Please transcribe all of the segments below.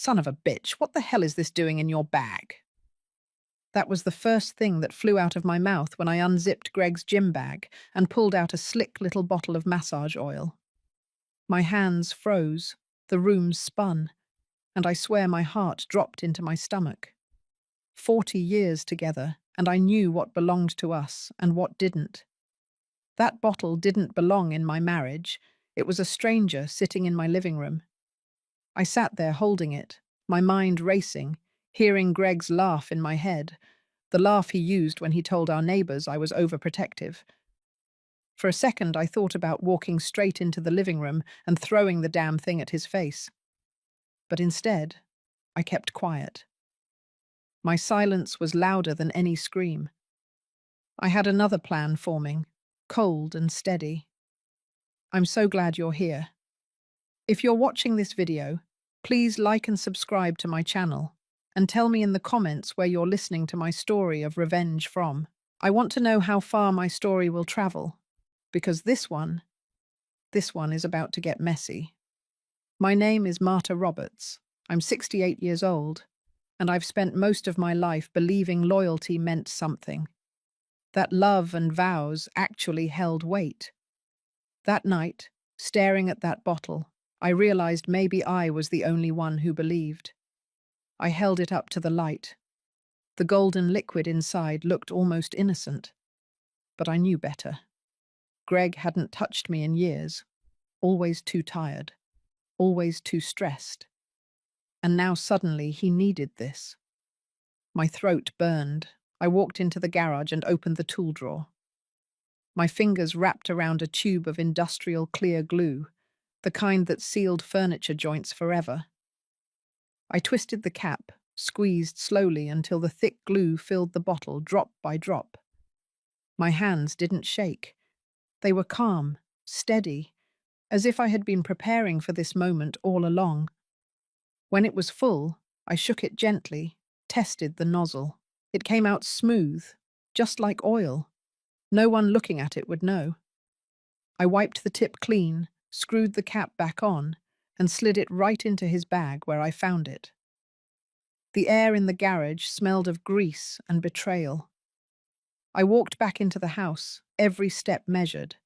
Son of a bitch, what the hell is this doing in your bag? That was the first thing that flew out of my mouth when I unzipped Greg's gym bag and pulled out a slick little bottle of massage oil. My hands froze, the room spun, and I swear my heart dropped into my stomach. 40 years together, and I knew what belonged to us and what didn't. That bottle didn't belong in my marriage. It was a stranger sitting in my living room. I sat there holding it, my mind racing, hearing Greg's laugh in my head, the laugh he used when he told our neighbors I was overprotective. For a second, I thought about walking straight into the living room and throwing the damn thing at his face. But instead, I kept quiet. My silence was louder than any scream. I had another plan forming, cold and steady. I'm so glad you're here. If you're watching this video, please like and subscribe to my channel, and tell me in the comments where you're listening to my story of revenge from. I want to know how far my story will travel, because this one is about to get messy. My name is Marta Roberts. I'm 68 years old, and I've spent most of my life believing loyalty meant something, that love and vows actually held weight. That night, staring at that bottle, I realized maybe I was the only one who believed. I held it up to the light. The golden liquid inside looked almost innocent, but I knew better. Greg hadn't touched me in years, always too tired, always too stressed. And now suddenly he needed this. My throat burned. I walked into the garage and opened the tool drawer. My fingers wrapped around a tube of industrial clear glue, the kind that sealed furniture joints forever. I twisted the cap, squeezed slowly until the thick glue filled the bottle drop by drop. My hands didn't shake. They were calm, steady, as if I had been preparing for this moment all along. When it was full, I shook it gently, tested the nozzle. It came out smooth, just like oil. No one looking at it would know. I wiped the tip clean, screwed the cap back on, and slid it right into his bag where I found it. The air in the garage smelled of grease and betrayal. I walked back into the house, every step measured.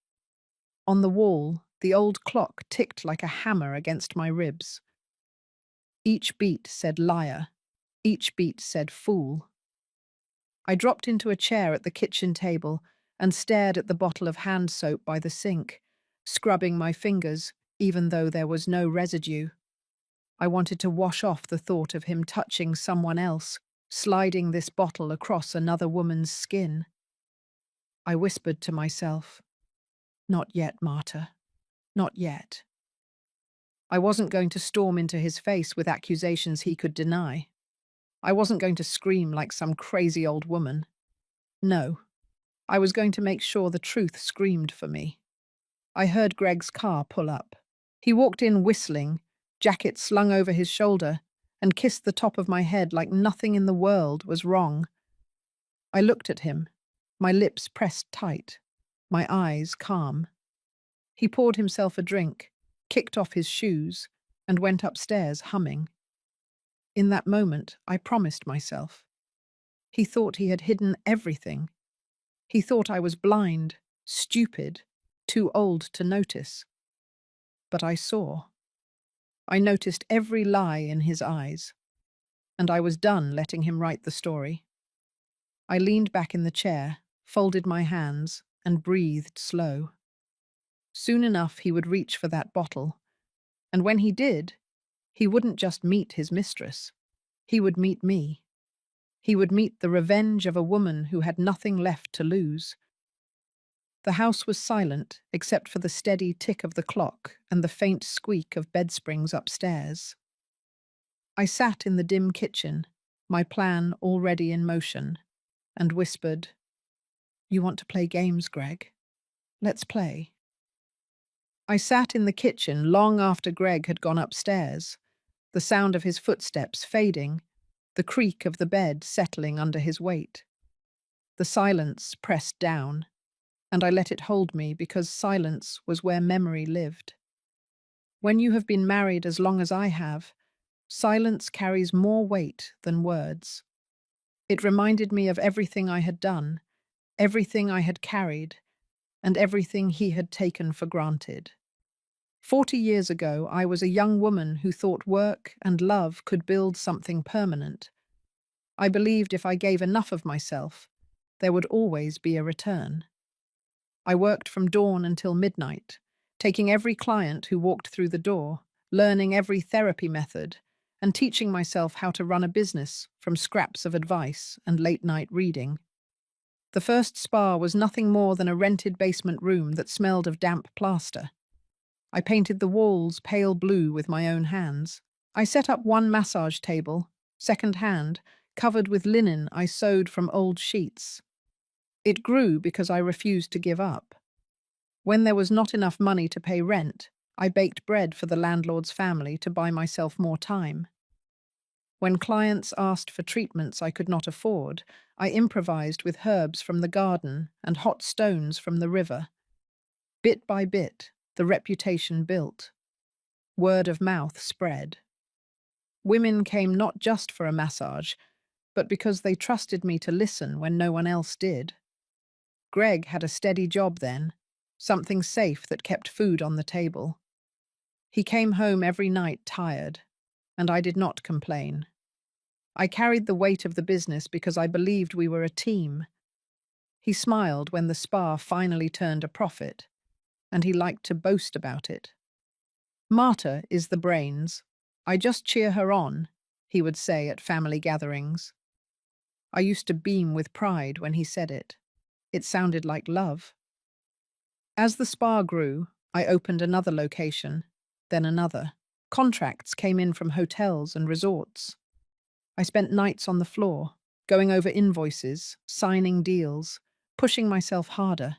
On the wall, the old clock ticked like a hammer against my ribs. Each beat said liar. Each beat said fool. I dropped into a chair at the kitchen table and stared at the bottle of hand soap by the sink, scrubbing my fingers, even though there was no residue. I wanted to wash off the thought of him touching someone else, sliding this bottle across another woman's skin. I whispered to myself, "Not yet, Marta. Not yet." I wasn't going to storm into his face with accusations he could deny. I wasn't going to scream like some crazy old woman. No, I was going to make sure the truth screamed for me. I heard Greg's car pull up. He walked in whistling, jacket slung over his shoulder, and kissed the top of my head like nothing in the world was wrong. I looked at him, my lips pressed tight, my eyes calm. He poured himself a drink, kicked off his shoes, and went upstairs humming. In that moment, I promised myself. He thought he had hidden everything. He thought I was blind, stupid, too old to notice. But I saw. I noticed every lie in his eyes, and I was done letting him write the story. I leaned back in the chair, folded my hands, and breathed slow. Soon enough he would reach for that bottle, and when he did, he wouldn't just meet his mistress. He would meet me. He would meet the revenge of a woman who had nothing left to lose. The house was silent, except for the steady tick of the clock and the faint squeak of bed springs upstairs. I sat in the dim kitchen, my plan already in motion, and whispered, "You want to play games, Greg? Let's play." I sat in the kitchen long after Greg had gone upstairs, the sound of his footsteps fading, the creak of the bed settling under his weight. The silence pressed down, and I let it hold me because silence was where memory lived. When you have been married as long as I have, Silence carries more weight than words. It reminded me of everything I had done, everything I had carried, and everything he had taken for granted. 40 years ago, I was a young woman who thought work and love could build something permanent. I believed if I gave enough of myself, there would always be a return. I worked from dawn until midnight, taking every client who walked through the door, learning every therapy method, and teaching myself how to run a business from scraps of advice and late-night reading. The first spa was nothing more than a rented basement room that smelled of damp plaster. I painted the walls pale blue with my own hands. I set up one massage table, second-hand, covered with linen I sewed from old sheets. It grew because I refused to give up. When there was not enough money to pay rent, I baked bread for the landlord's family to buy myself more time. When clients asked for treatments I could not afford, I improvised with herbs from the garden and hot stones from the river. Bit by bit, the reputation built. Word of mouth spread. Women came not just for a massage, but because they trusted me to listen when no one else did. Greg had a steady job then, something safe that kept food on the table. He came home every night tired, and I did not complain. I carried the weight of the business because I believed we were a team. He smiled when the spa finally turned a profit, and he liked to boast about it. "Marta is the brains. I just cheer her on," he would say at family gatherings. I used to beam with pride when he said it. It sounded like love. As the spa grew, I opened another location, then another. Contracts came in from hotels and resorts. I spent nights on the floor, going over invoices, signing deals, pushing myself harder.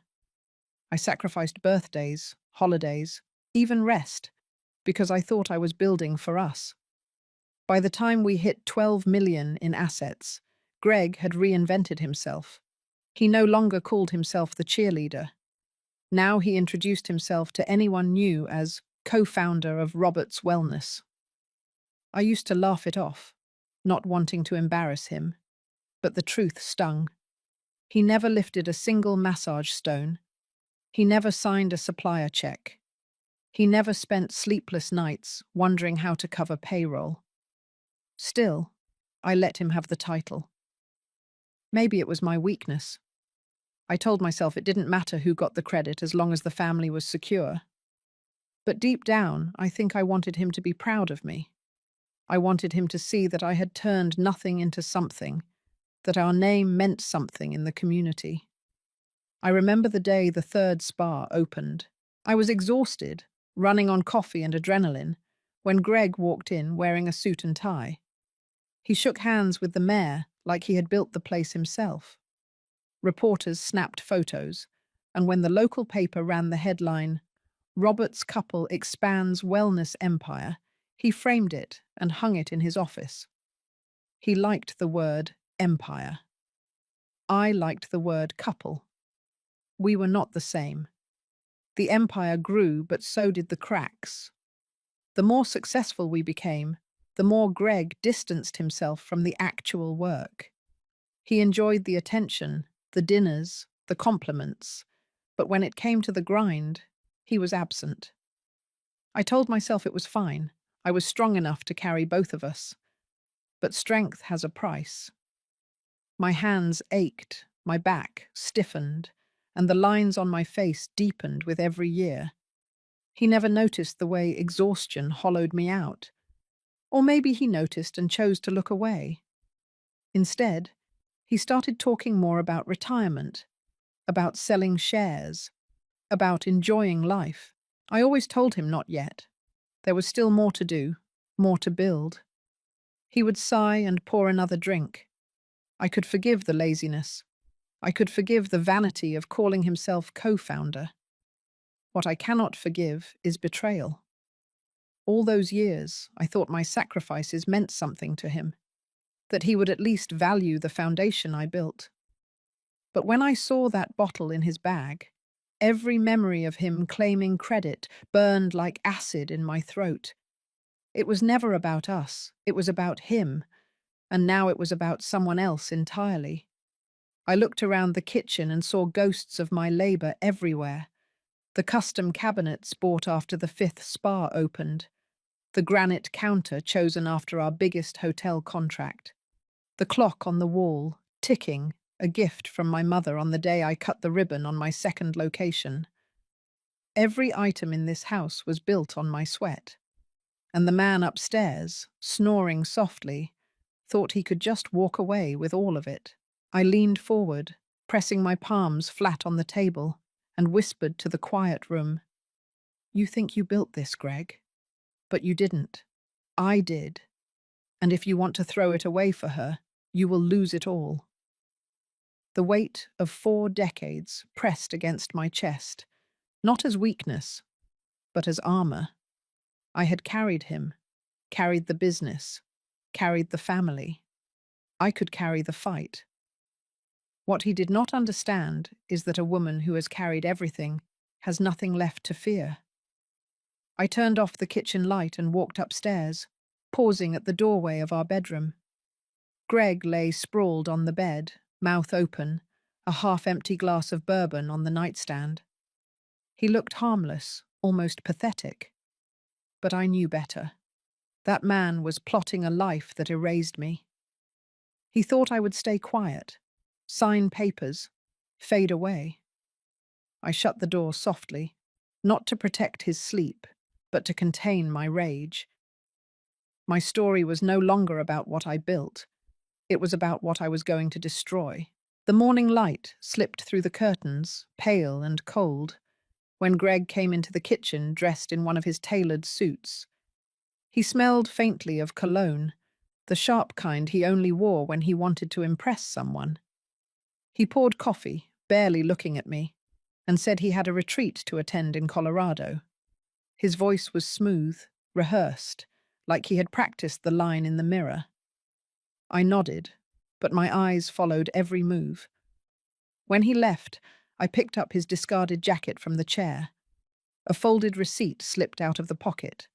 I sacrificed birthdays, holidays, even rest, because I thought I was building for us. By the time we hit 12 million in assets, Greg had reinvented himself. He no longer called himself the cheerleader. Now he introduced himself to anyone new as co-founder of Robert's Wellness. I used to laugh it off, not wanting to embarrass him, but the truth stung. He never lifted a single massage stone. He never signed a supplier check. He never spent sleepless nights wondering how to cover payroll. Still, I let him have the title. Maybe it was my weakness. I told myself it didn't matter who got the credit as long as the family was secure. But deep down, I think I wanted him to be proud of me. I wanted him to see that I had turned nothing into something, that our name meant something in the community. I remember the day the third spa opened. I was exhausted, running on coffee and adrenaline, when Greg walked in wearing a suit and tie. He shook hands with the mayor like he had built the place himself. Reporters snapped photos, and when the local paper ran the headline, "Robert's couple expands wellness empire," he framed it and hung it in his office. He liked the word empire. I liked the word couple. We were not the same. The empire grew, but so did the cracks. The more successful we became, the more Greg distanced himself from the actual work. He enjoyed the attention, the dinners, the compliments, but when it came to the grind, he was absent. I told myself it was fine. I was strong enough to carry both of us. But strength has a price. My hands ached, my back stiffened, and the lines on my face deepened with every year. He never noticed the way exhaustion hollowed me out. Or maybe he noticed and chose to look away. Instead, he started talking more about retirement, about selling shares, about enjoying life. I always told him not yet. There was still more to do, more to build. He would sigh and pour another drink. I could forgive the laziness. I could forgive the vanity of calling himself co-founder. What I cannot forgive is betrayal. All those years, I thought my sacrifices meant something to him, that he would at least value the foundation I built. But when I saw that bottle in his bag, every memory of him claiming credit burned like acid in my throat. It was never about us. It was about him, and now it was about someone else entirely. I looked around the kitchen and saw ghosts of my labor everywhere. The custom cabinets bought after the fifth spa opened. The granite counter chosen after our biggest hotel contract. The clock on the wall, ticking, a gift from my mother on the day I cut the ribbon on my second location. Every item in this house was built on my sweat. And the man upstairs, snoring softly, thought he could just walk away with all of it. I leaned forward, pressing my palms flat on the table, and whispered to the quiet room, "You think you built this, Greg? But you didn't. I did. And if you want to throw it away for her, you will lose it all." The weight of 4 decades pressed against my chest, not as weakness, but as armor. I had carried him, carried the business, carried the family. I could carry the fight. What he did not understand is that a woman who has carried everything has nothing left to fear. I turned off the kitchen light and walked upstairs, pausing at the doorway of our bedroom. Greg lay sprawled on the bed, mouth open, a half-empty glass of bourbon on the nightstand. He looked harmless, almost pathetic. But I knew better. That man was plotting a life that erased me. He thought I would stay quiet, sign papers, fade away. I shut the door softly, not to protect his sleep, but to contain my rage. My story was no longer about what I built. It was about what I was going to destroy. The morning light slipped through the curtains, pale and cold, when Greg came into the kitchen dressed in one of his tailored suits. He smelled faintly of cologne, the sharp kind he only wore when he wanted to impress someone. He poured coffee, barely looking at me, and said he had a retreat to attend in Colorado. His voice was smooth, rehearsed, like he had practiced the line in the mirror. I nodded, but my eyes followed every move. When he left, I picked up his discarded jacket from the chair. A folded receipt slipped out of the pocket.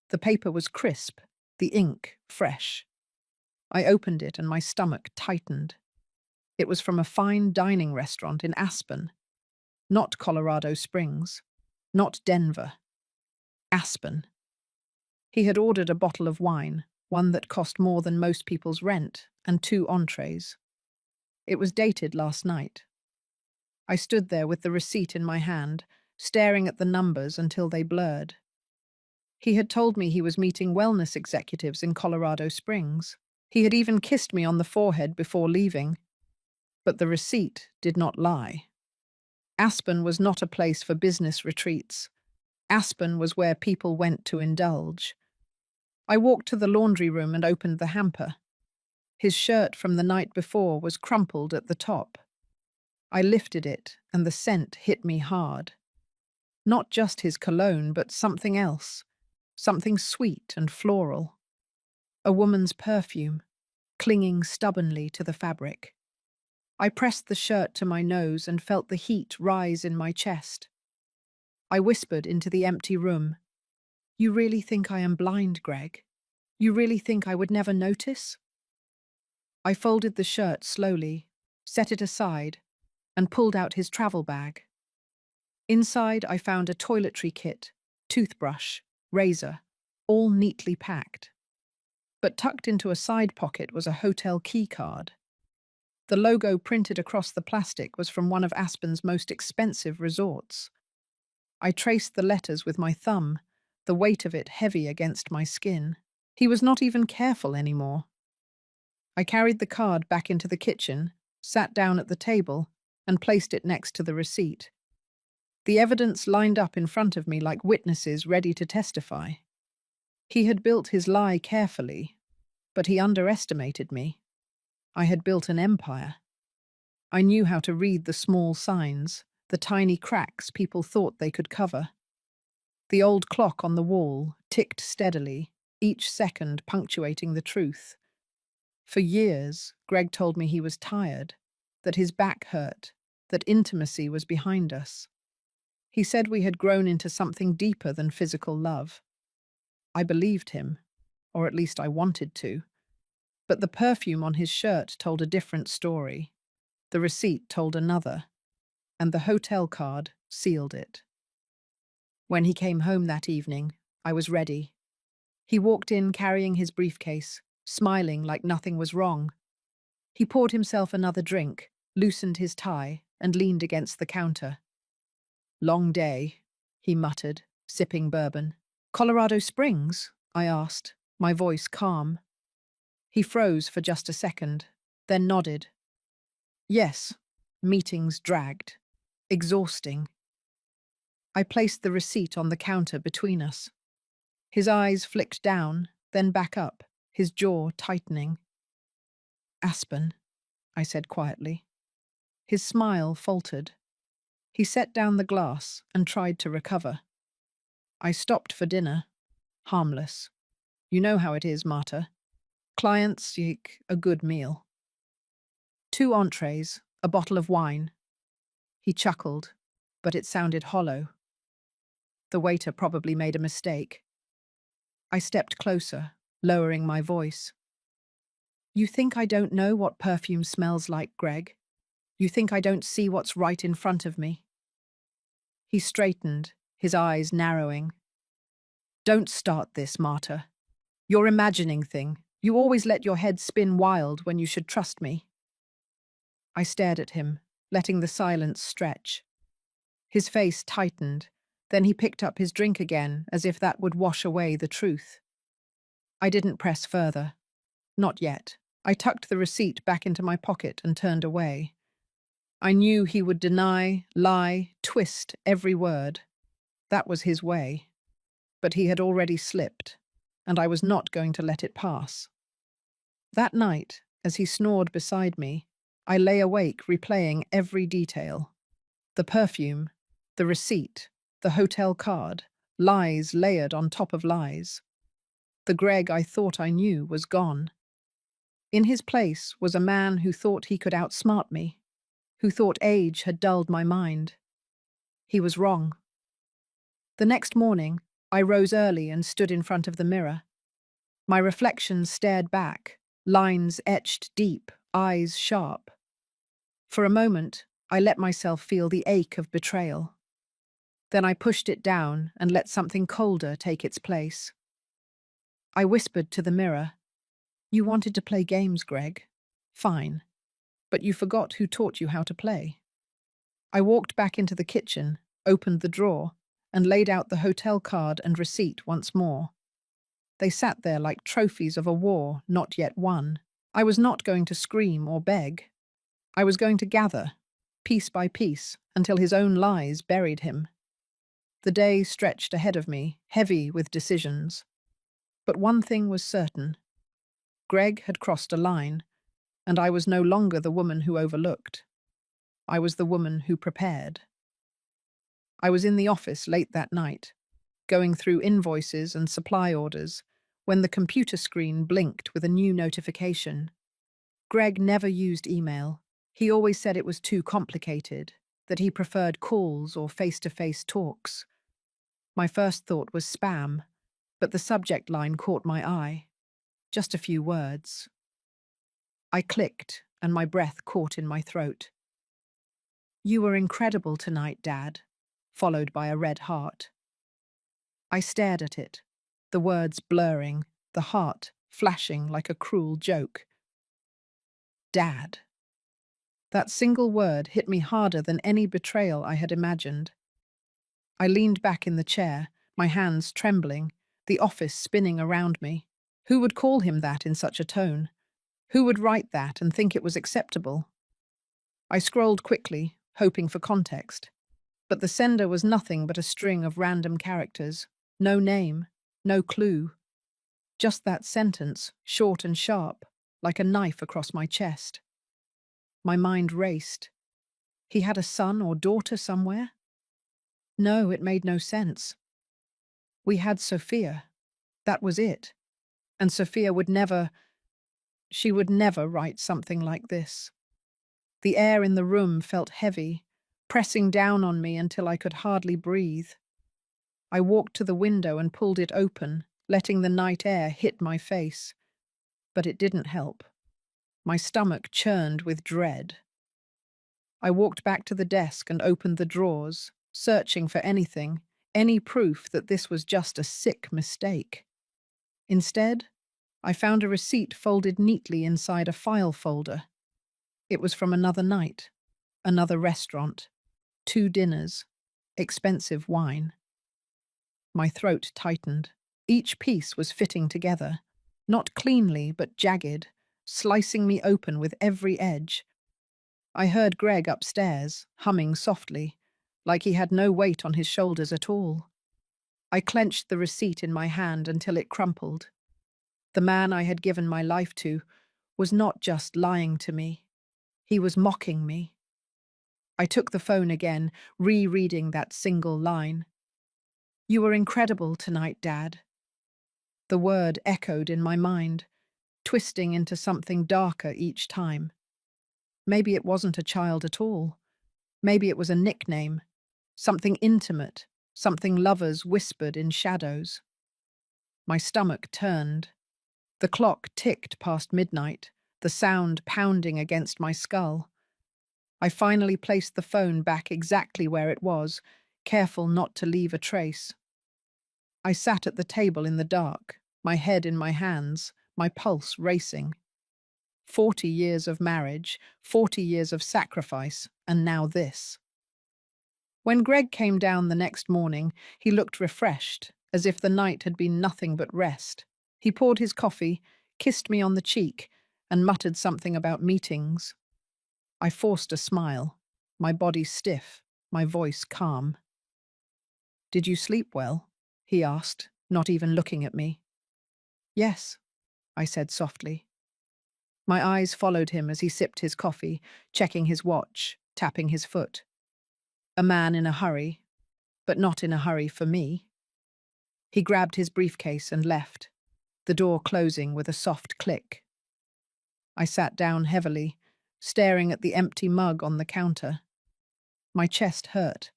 The paper was crisp, the ink fresh. I opened it and my stomach tightened. It was from a fine dining restaurant in Aspen. Not Colorado Springs. Not Denver. Aspen. He had ordered a bottle of wine, one that cost more than most people's rent, and 2 entrees. It was dated last night. I stood there with the receipt in my hand, staring at the numbers until they blurred. He had told me he was meeting wellness executives in Colorado Springs. He had even kissed me on the forehead before leaving. But the receipt did not lie. Aspen was not a place for business retreats. Aspen was where people went to indulge. I walked to the laundry room and opened the hamper. His shirt from the night before was crumpled at the top. I lifted it, and the scent hit me hard. Not just his cologne, but something else. Something sweet and floral. A woman's perfume, clinging stubbornly to the fabric. I pressed the shirt to my nose and felt the heat rise in my chest. I whispered into the empty room, "You really think I am blind, Greg? You really think I would never notice?" I folded the shirt slowly, set it aside, and pulled out his travel bag. Inside, I found a toiletry kit, toothbrush, razor, all neatly packed. But tucked into a side pocket was a hotel key card. The logo printed across the plastic was from one of Aspen's most expensive resorts. I traced the letters with my thumb, the weight of it heavy against my skin. He was not even careful anymore. I carried the card back into the kitchen, sat down at the table, and placed it next to the receipt. The evidence lined up in front of me like witnesses ready to testify. He had built his lie carefully, but he underestimated me. I had built an empire. I knew how to read the small signs, the tiny cracks people thought they could cover. The old clock on the wall ticked steadily, each second punctuating the truth. For years, Greg told me he was tired, that his back hurt, that intimacy was behind us. He said we had grown into something deeper than physical love. I believed him. or at least I wanted to. But the perfume on his shirt told a different story. The receipt told another, and the hotel card sealed it. When he came home that evening, I was ready. He walked in carrying his briefcase, smiling like nothing was wrong. He poured himself another drink, loosened his tie, and leaned against the counter. "Long day," he muttered, sipping bourbon. "Colorado Springs?" I asked, my voice calm. He froze for just a second, then nodded. "Yes." Meetings dragged. Exhausting. I placed the receipt on the counter between us. His eyes flicked down, then back up, his jaw tightening. "Aspen," I said quietly. His smile faltered. He set down the glass and tried to recover. "I stopped for dinner. Harmless. You know how it is, Marta. Clients seek a good meal. 2 entrees, a bottle of wine." He chuckled, but it sounded hollow. The waiter probably made a mistake. I stepped closer, lowering my voice. "You think I don't know what perfume smells like, Greg? You think I don't see what's right in front of me?" He straightened, his eyes narrowing. "Don't start this, Marta. You're imagining things. You always let your head spin wild when you should trust me." I stared at him, letting the silence stretch. His face tightened, then he picked up his drink again as if that would wash away the truth. I didn't press further. Not yet. I tucked the receipt back into my pocket and turned away. I knew he would deny, lie, twist every word. That was his way. But he had already slipped, and I was not going to let it pass. That night, as he snored beside me, I lay awake replaying every detail. The perfume, the receipt, the hotel card, lies layered on top of lies. The Greg I thought I knew was gone. In his place was a man who thought he could outsmart me, who thought age had dulled my mind. He was wrong. The next morning, I rose early and stood in front of the mirror. My reflection stared back, lines etched deep, eyes sharp. For a moment, I let myself feel the ache of betrayal. Then I pushed it down and let something colder take its place. I whispered to the mirror, "You wanted to play games, Greg. Fine. But you forgot who taught you how to play." I walked back into the kitchen, opened the drawer, and laid out the hotel card and receipt once more. They sat there like trophies of a war not yet won. I was not going to scream or beg. I was going to gather, piece by piece, until his own lies buried him. The day stretched ahead of me, heavy with decisions. But one thing was certain. Greg had crossed a line, and I was no longer the woman who overlooked. I was the woman who prepared. I was in the office late that night, going through invoices and supply orders, when the computer screen blinked with a new notification. Greg never used email. He always said it was too complicated, that he preferred calls or face-to-face talks. My first thought was spam, but the subject line caught my eye. Just a few words. I clicked, and my breath caught in my throat. "You were incredible tonight, Dad," followed by a red heart. I stared at it, the words blurring, the heart flashing like a cruel joke. Dad. That single word hit me harder than any betrayal I had imagined. I leaned back in the chair, my hands trembling, the office spinning around me. Who would call him that in such a tone? Who would write that and think it was acceptable? I scrolled quickly, hoping for context. But the sender was nothing but a string of random characters. No name, no clue. Just that sentence, short and sharp, like a knife across my chest. My mind raced. He had a son or daughter somewhere? No, it made no sense. We had Sophia. That was it. And Sophia would never write something like this. The air in the room felt heavy, pressing down on me until I could hardly breathe. I walked to the window and pulled it open, letting the night air hit my face. But it didn't help. My stomach churned with dread. I walked back to the desk and opened the drawers, searching for anything, any proof that this was just a sick mistake. Instead, I found a receipt folded neatly inside a file folder. It was from another night, another restaurant, 2 dinners, expensive wine. My throat tightened. Each piece was fitting together, not cleanly but jagged, slicing me open with every edge. I heard Greg upstairs, humming softly, like he had no weight on his shoulders at all. I clenched the receipt in my hand until it crumpled. The man I had given my life to was not just lying to me. He was mocking me. I took the phone again, rereading that single line. "You were incredible tonight, Dad." The word echoed in my mind, twisting into something darker each time. Maybe it wasn't a child at all. Maybe it was a nickname, something intimate, something lovers whispered in shadows. My stomach turned. The clock ticked past midnight, the sound pounding against my skull. I finally placed the phone back exactly where it was, careful not to leave a trace. I sat at the table in the dark, my head in my hands, my pulse racing. 40 years of marriage, 40 years of sacrifice, and now this. When Greg came down the next morning, he looked refreshed, as if the night had been nothing but rest. He poured his coffee, kissed me on the cheek, and muttered something about meetings. I forced a smile, my body stiff, my voice calm. "Did you sleep well?" he asked, not even looking at me. "Yes," I said softly. My eyes followed him as he sipped his coffee, checking his watch, tapping his foot. A man in a hurry, but not in a hurry for me. He grabbed his briefcase and left, the door closing with a soft click. I sat down heavily, staring at the empty mug on the counter. My chest hurt,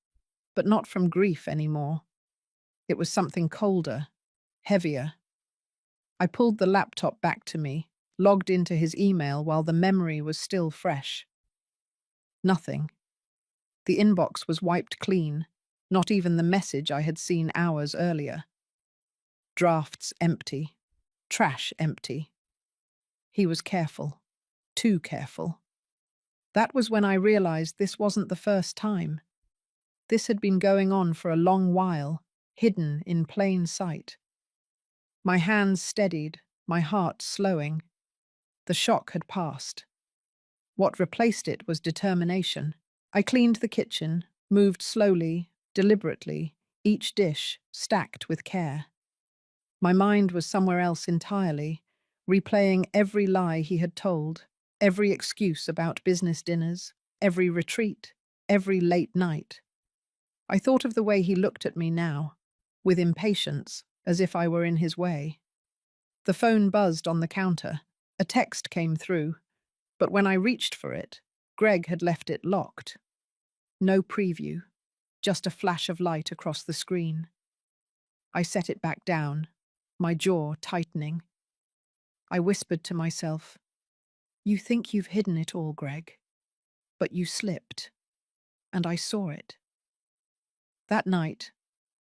but not from grief anymore. It was something colder, heavier. I pulled the laptop back to me, logged into his email while the memory was still fresh. Nothing. The inbox was wiped clean, not even the message I had seen hours earlier. Drafts empty, trash empty. He was careful, too careful. That was when I realized this wasn't the first time. This had been going on for a long while, hidden in plain sight. My hands steadied, my heart slowing. The shock had passed. What replaced it was determination. I cleaned the kitchen, moved slowly, deliberately, each dish stacked with care. My mind was somewhere else entirely, replaying every lie he had told, every excuse about business dinners, every retreat, every late night. I thought of the way he looked at me now, with impatience, as if I were in his way. The phone buzzed on the counter. A text came through, but when I reached for it, Greg had left it locked. No preview, just a flash of light across the screen. I set it back down, my jaw tightening. I whispered to myself, "You think you've hidden it all, Greg, but you slipped, and I saw it." That night,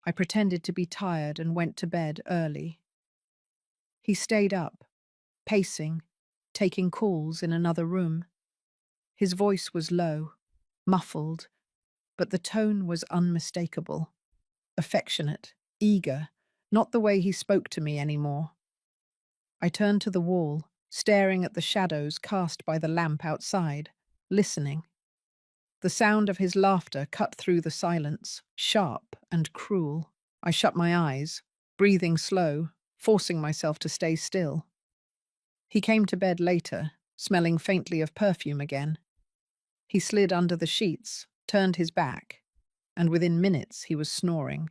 I pretended to be tired and went to bed early. He stayed up, pacing, taking calls in another room. His voice was low, muffled, but the tone was unmistakable. Affectionate, eager, not the way he spoke to me anymore. I turned to the wall, staring at the shadows cast by the lamp outside, listening. The sound of his laughter cut through the silence, sharp and cruel. I shut my eyes, breathing slow, forcing myself to stay still. He came to bed later, smelling faintly of perfume again. He slid under the sheets, turned his back, and within minutes he was snoring.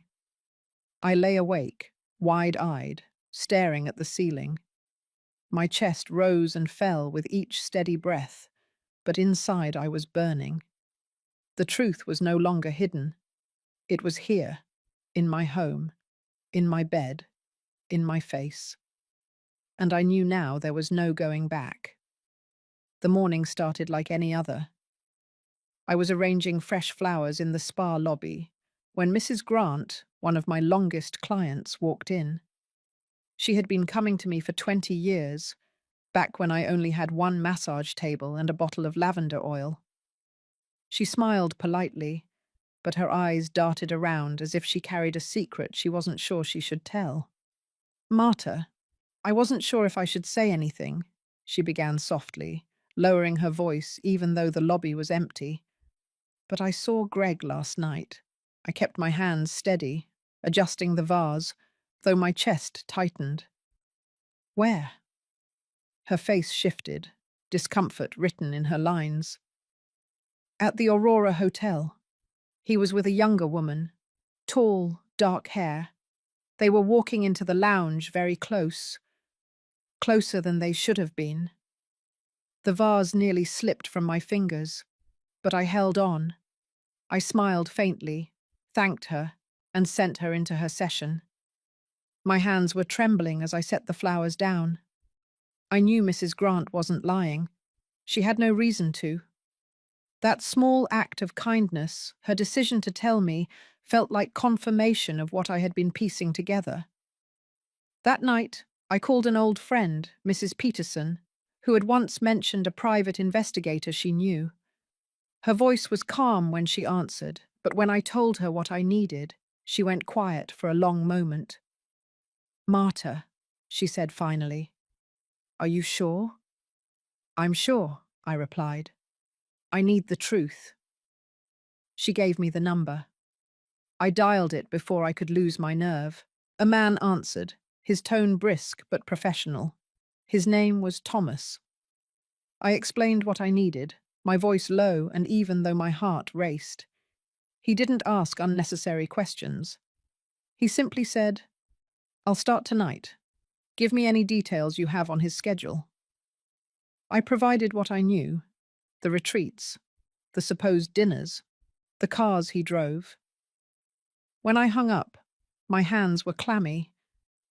I lay awake, wide-eyed, staring at the ceiling. My chest rose and fell with each steady breath, but inside I was burning. The truth was no longer hidden. It was here, in my home, in my bed. in my face. And I knew now there was no going back. The morning started like any other. I was arranging fresh flowers in the spa lobby when Mrs. Grant, one of my longest clients, walked in. She had been coming to me for 20 years, back when I only had one massage table and a bottle of lavender oil. She smiled politely, but her eyes darted around as if she carried a secret she wasn't sure she should tell. "Marta, I wasn't sure if I should say anything," she began softly, lowering her voice even though the lobby was empty. "But I saw Greg last night." I kept my hands steady, adjusting the vase, though my chest tightened. "Where?" Her face shifted, discomfort written in her lines. "At the Aurora Hotel. He was with a younger woman, tall, dark hair. They were walking into the lounge very close, closer than they should have been." The vase nearly slipped from my fingers, but I held on. I smiled faintly, thanked her, and sent her into her session. My hands were trembling as I set the flowers down. I knew Mrs. Grant wasn't lying. She had no reason to. That small act of kindness, her decision to tell me, felt like confirmation of what I had been piecing together. That night, I called an old friend, Mrs. Peterson, who had once mentioned a private investigator she knew. Her voice was calm when she answered, but when I told her what I needed, she went quiet for a long moment. "Marta," she said finally, "are you sure?" "I'm sure," I replied. "I need the truth." She gave me the number. I dialed it before I could lose my nerve. A man answered, his tone brisk but professional. His name was Thomas. I explained what I needed, my voice low and even though my heart raced. He didn't ask unnecessary questions. He simply said, "I'll start tonight. Give me any details you have on his schedule." I provided what I knew: the retreats, the supposed dinners, the cars he drove. When I hung up, my hands were clammy,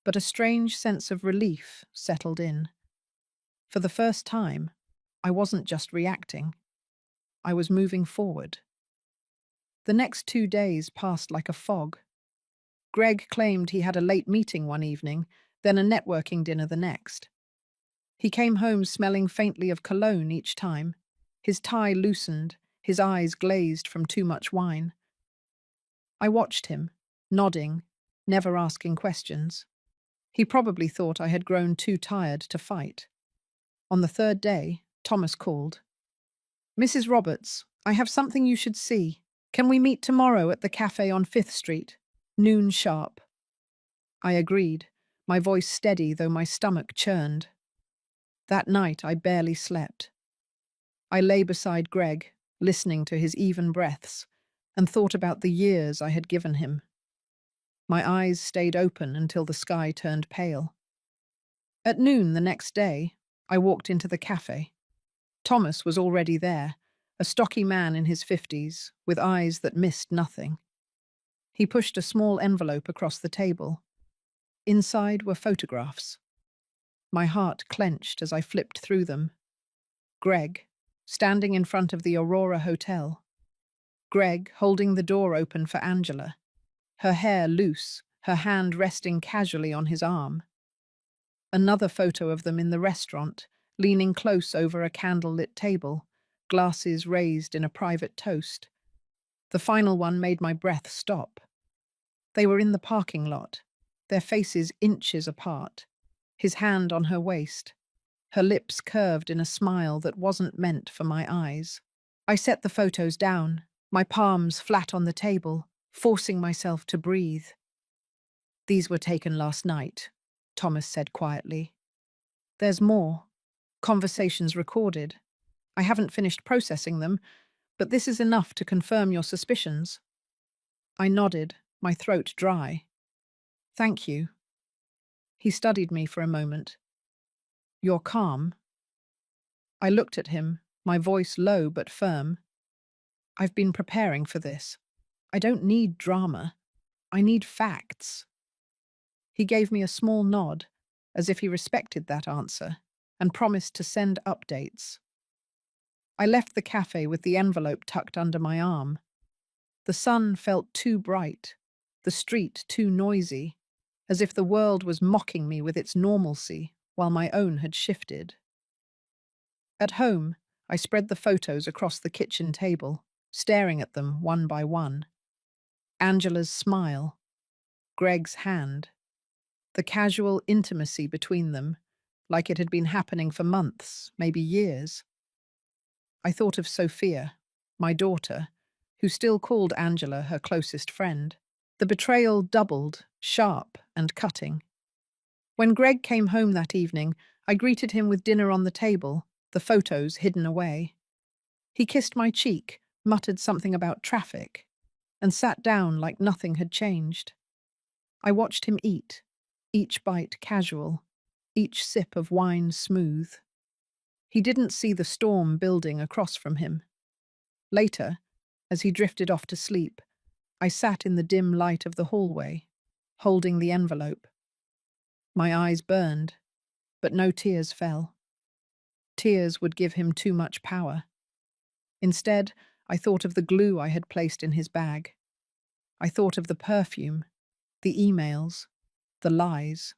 but a strange sense of relief settled in. For the first time, I wasn't just reacting. I was moving forward. The next 2 days passed like a fog. Greg claimed he had a late meeting one evening, then a networking dinner the next. He came home smelling faintly of cologne each time, his tie loosened, his eyes glazed from too much wine. I watched him, nodding, never asking questions. He probably thought I had grown too tired to fight. On the third day, Thomas called. "Mrs. Roberts, I have something you should see. Can we meet tomorrow at the cafe on 5th Street? Noon sharp." I agreed, my voice steady though my stomach churned. That night I barely slept. I lay beside Greg, listening to his even breaths, and thought about the years I had given him. My eyes stayed open until the sky turned pale. At noon the next day, I walked into the cafe. Thomas was already there, a stocky man in his 50s, with eyes that missed nothing. He pushed a small envelope across the table. Inside were photographs. My heart clenched as I flipped through them. Greg, standing in front of the Aurora Hotel. Greg holding the door open for Angela, her hair loose, her hand resting casually on his arm. Another photo of them in the restaurant, leaning close over a candle-lit table, glasses raised in a private toast. The final one made my breath stop. They were in the parking lot, their faces inches apart, his hand on her waist, her lips curved in a smile that wasn't meant for my eyes. I set the photos down, my palms flat on the table, forcing myself to breathe. "These were taken last night," Thomas said quietly. "There's more. Conversations recorded. I haven't finished processing them, but this is enough to confirm your suspicions." I nodded, my throat dry. "Thank you." He studied me for a moment. "You're calm." I looked at him, my voice low but firm. "I've been preparing for this. I don't need drama. I need facts." He gave me a small nod, as if he respected that answer, and promised to send updates. I left the cafe with the envelope tucked under my arm. The sun felt too bright, the street too noisy, as if the world was mocking me with its normalcy while my own had shifted. At home, I spread the photos across the kitchen table, staring at them one by one. Angela's smile, Greg's hand, the casual intimacy between them, like it had been happening for months, maybe years. I thought of Sophia, my daughter, who still called Angela her closest friend. The betrayal doubled, sharp and cutting. When Greg came home that evening, I greeted him with dinner on the table, the photos hidden away. He kissed my cheek, muttered something about traffic, and sat down like nothing had changed. I watched him eat, each bite casual, each sip of wine smooth. He didn't see the storm building across from him. Later, as he drifted off to sleep, I sat in the dim light of the hallway, holding the envelope. My eyes burned, but no tears fell. Tears would give him too much power. Instead, I thought of the glue I had placed in his bag. I thought of the perfume, the emails, the lies.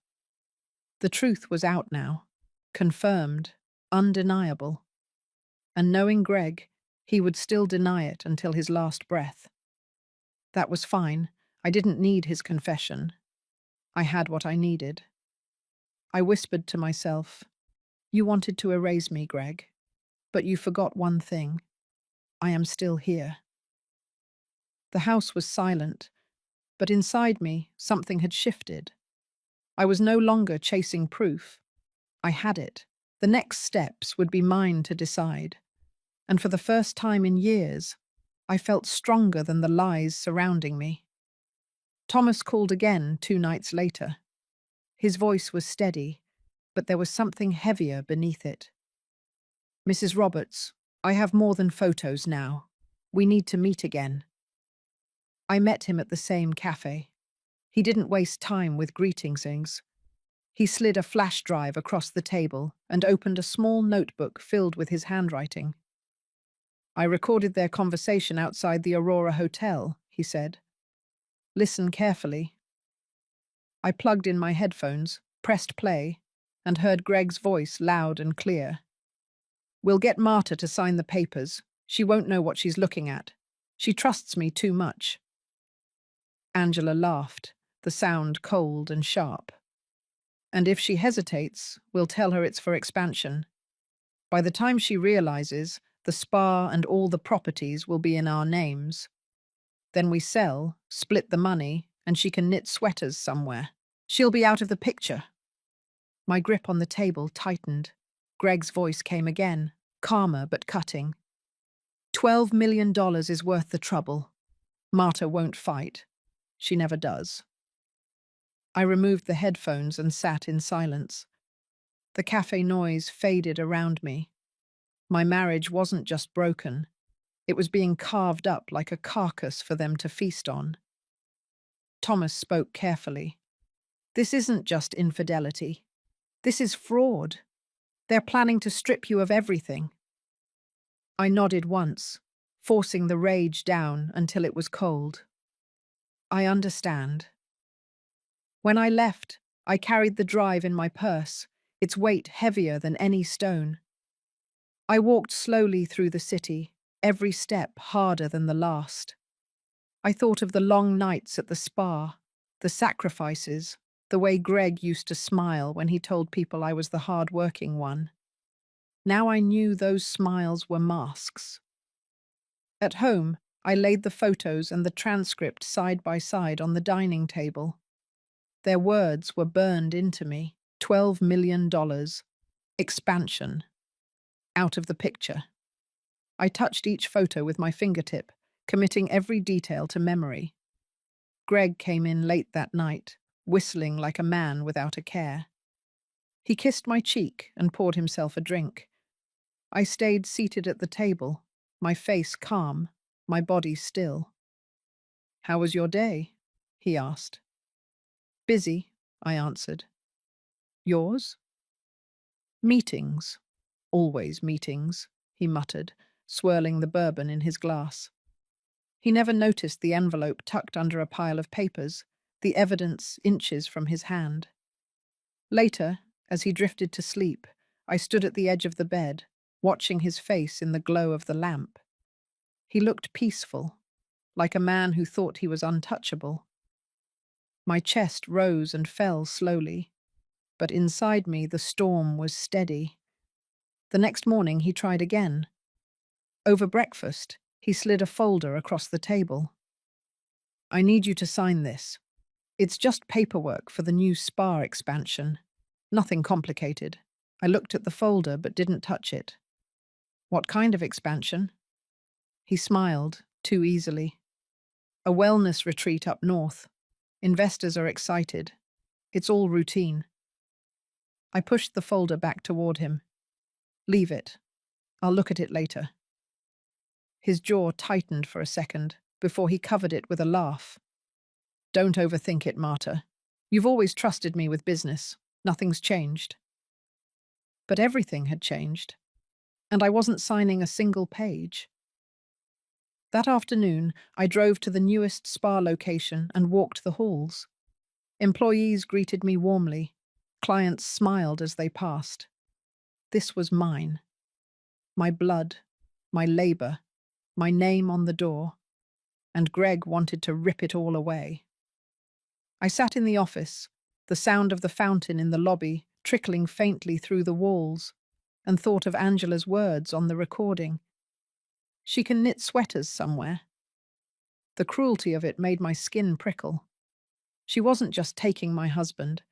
The truth was out now, confirmed, undeniable. And knowing Greg, he would still deny it until his last breath. That was fine. I didn't need his confession. I had what I needed. I whispered to myself, "You wanted to erase me, Greg, but you forgot one thing. I am still here." The house was silent, but inside me, something had shifted. I was no longer chasing proof. I had it. The next steps would be mine to decide. And for the first time in years, I felt stronger than the lies surrounding me. Thomas called again 2 nights later. His voice was steady, but there was something heavier beneath it. "Mrs. Roberts, I have more than photos now. We need to meet again." I met him at the same cafe. He didn't waste time with greetings. He slid a flash drive across the table and opened a small notebook filled with his handwriting. "I recorded their conversation outside the Aurora Hotel," he said. "Listen carefully." I plugged in my headphones, pressed play, and heard Greg's voice loud and clear. "We'll get Marta to sign the papers. She won't know what she's looking at. She trusts me too much." Angela laughed, the sound cold and sharp. "And if she hesitates, we'll tell her it's for expansion. By the time she realizes, the spa and all the properties will be in our names. Then we sell, split the money, and she can knit sweaters somewhere. She'll be out of the picture." My grip on the table tightened. Greg's voice came again, calmer but cutting. $12 million is worth the trouble. Marta won't fight. She never does." I removed the headphones and sat in silence. The cafe noise faded around me. My marriage wasn't just broken. It was being carved up like a carcass for them to feast on. Thomas spoke carefully. "This isn't just infidelity. This is fraud. They're planning to strip you of everything." I nodded once, forcing the rage down until it was cold. "I understand." When I left, I carried the drive in my purse, its weight heavier than any stone. I walked slowly through the city, every step harder than the last. I thought of the long nights at the spa, the sacrifices, the way Greg used to smile when he told people I was the hard-working one. Now I knew those smiles were masks. At home, I laid the photos and the transcript side by side on the dining table. Their words were burned into me. $12 million. Expansion. Out of the picture. I touched each photo with my fingertip, committing every detail to memory. Greg came in late that night, whistling like a man without a care. He kissed my cheek and poured himself a drink. I stayed seated at the table, my face calm, my body still. "How was your day?" he asked. "Busy, I answered. Yours? Meetings. Always meetings, he muttered, swirling the bourbon in his glass. He never noticed the envelope tucked under a pile of papers, the evidence inches from his hand. Later, as he drifted to sleep, I stood at the edge of the bed, watching his face in the glow of the lamp. He looked peaceful, like a man who thought he was untouchable. My chest rose and fell slowly, but inside me the storm was steady. The next morning he tried again. Over breakfast, he slid a folder across the table. I need you to sign this. It's just paperwork for the new spa expansion. Nothing complicated. I looked at the folder but didn't touch it. What kind of expansion? He smiled, too easily. A wellness retreat up north. Investors are excited. It's all routine. I pushed the folder back toward him. Leave it. I'll look at it later. His jaw tightened for a second before he covered it with a laugh. Don't overthink it, Marta. You've always trusted me with business. Nothing's changed. But everything had changed, and I wasn't signing a single page. That afternoon, I drove to the newest spa location and walked the halls. Employees greeted me warmly. Clients smiled as they passed. This was mine. My blood, my labor, my name on the door, and Greg wanted to rip it all away. I sat in the office, the sound of the fountain in the lobby trickling faintly through the walls, and thought of Angela's words on the recording. She can knit sweaters somewhere. The cruelty of it made my skin prickle. She wasn't just taking my husband.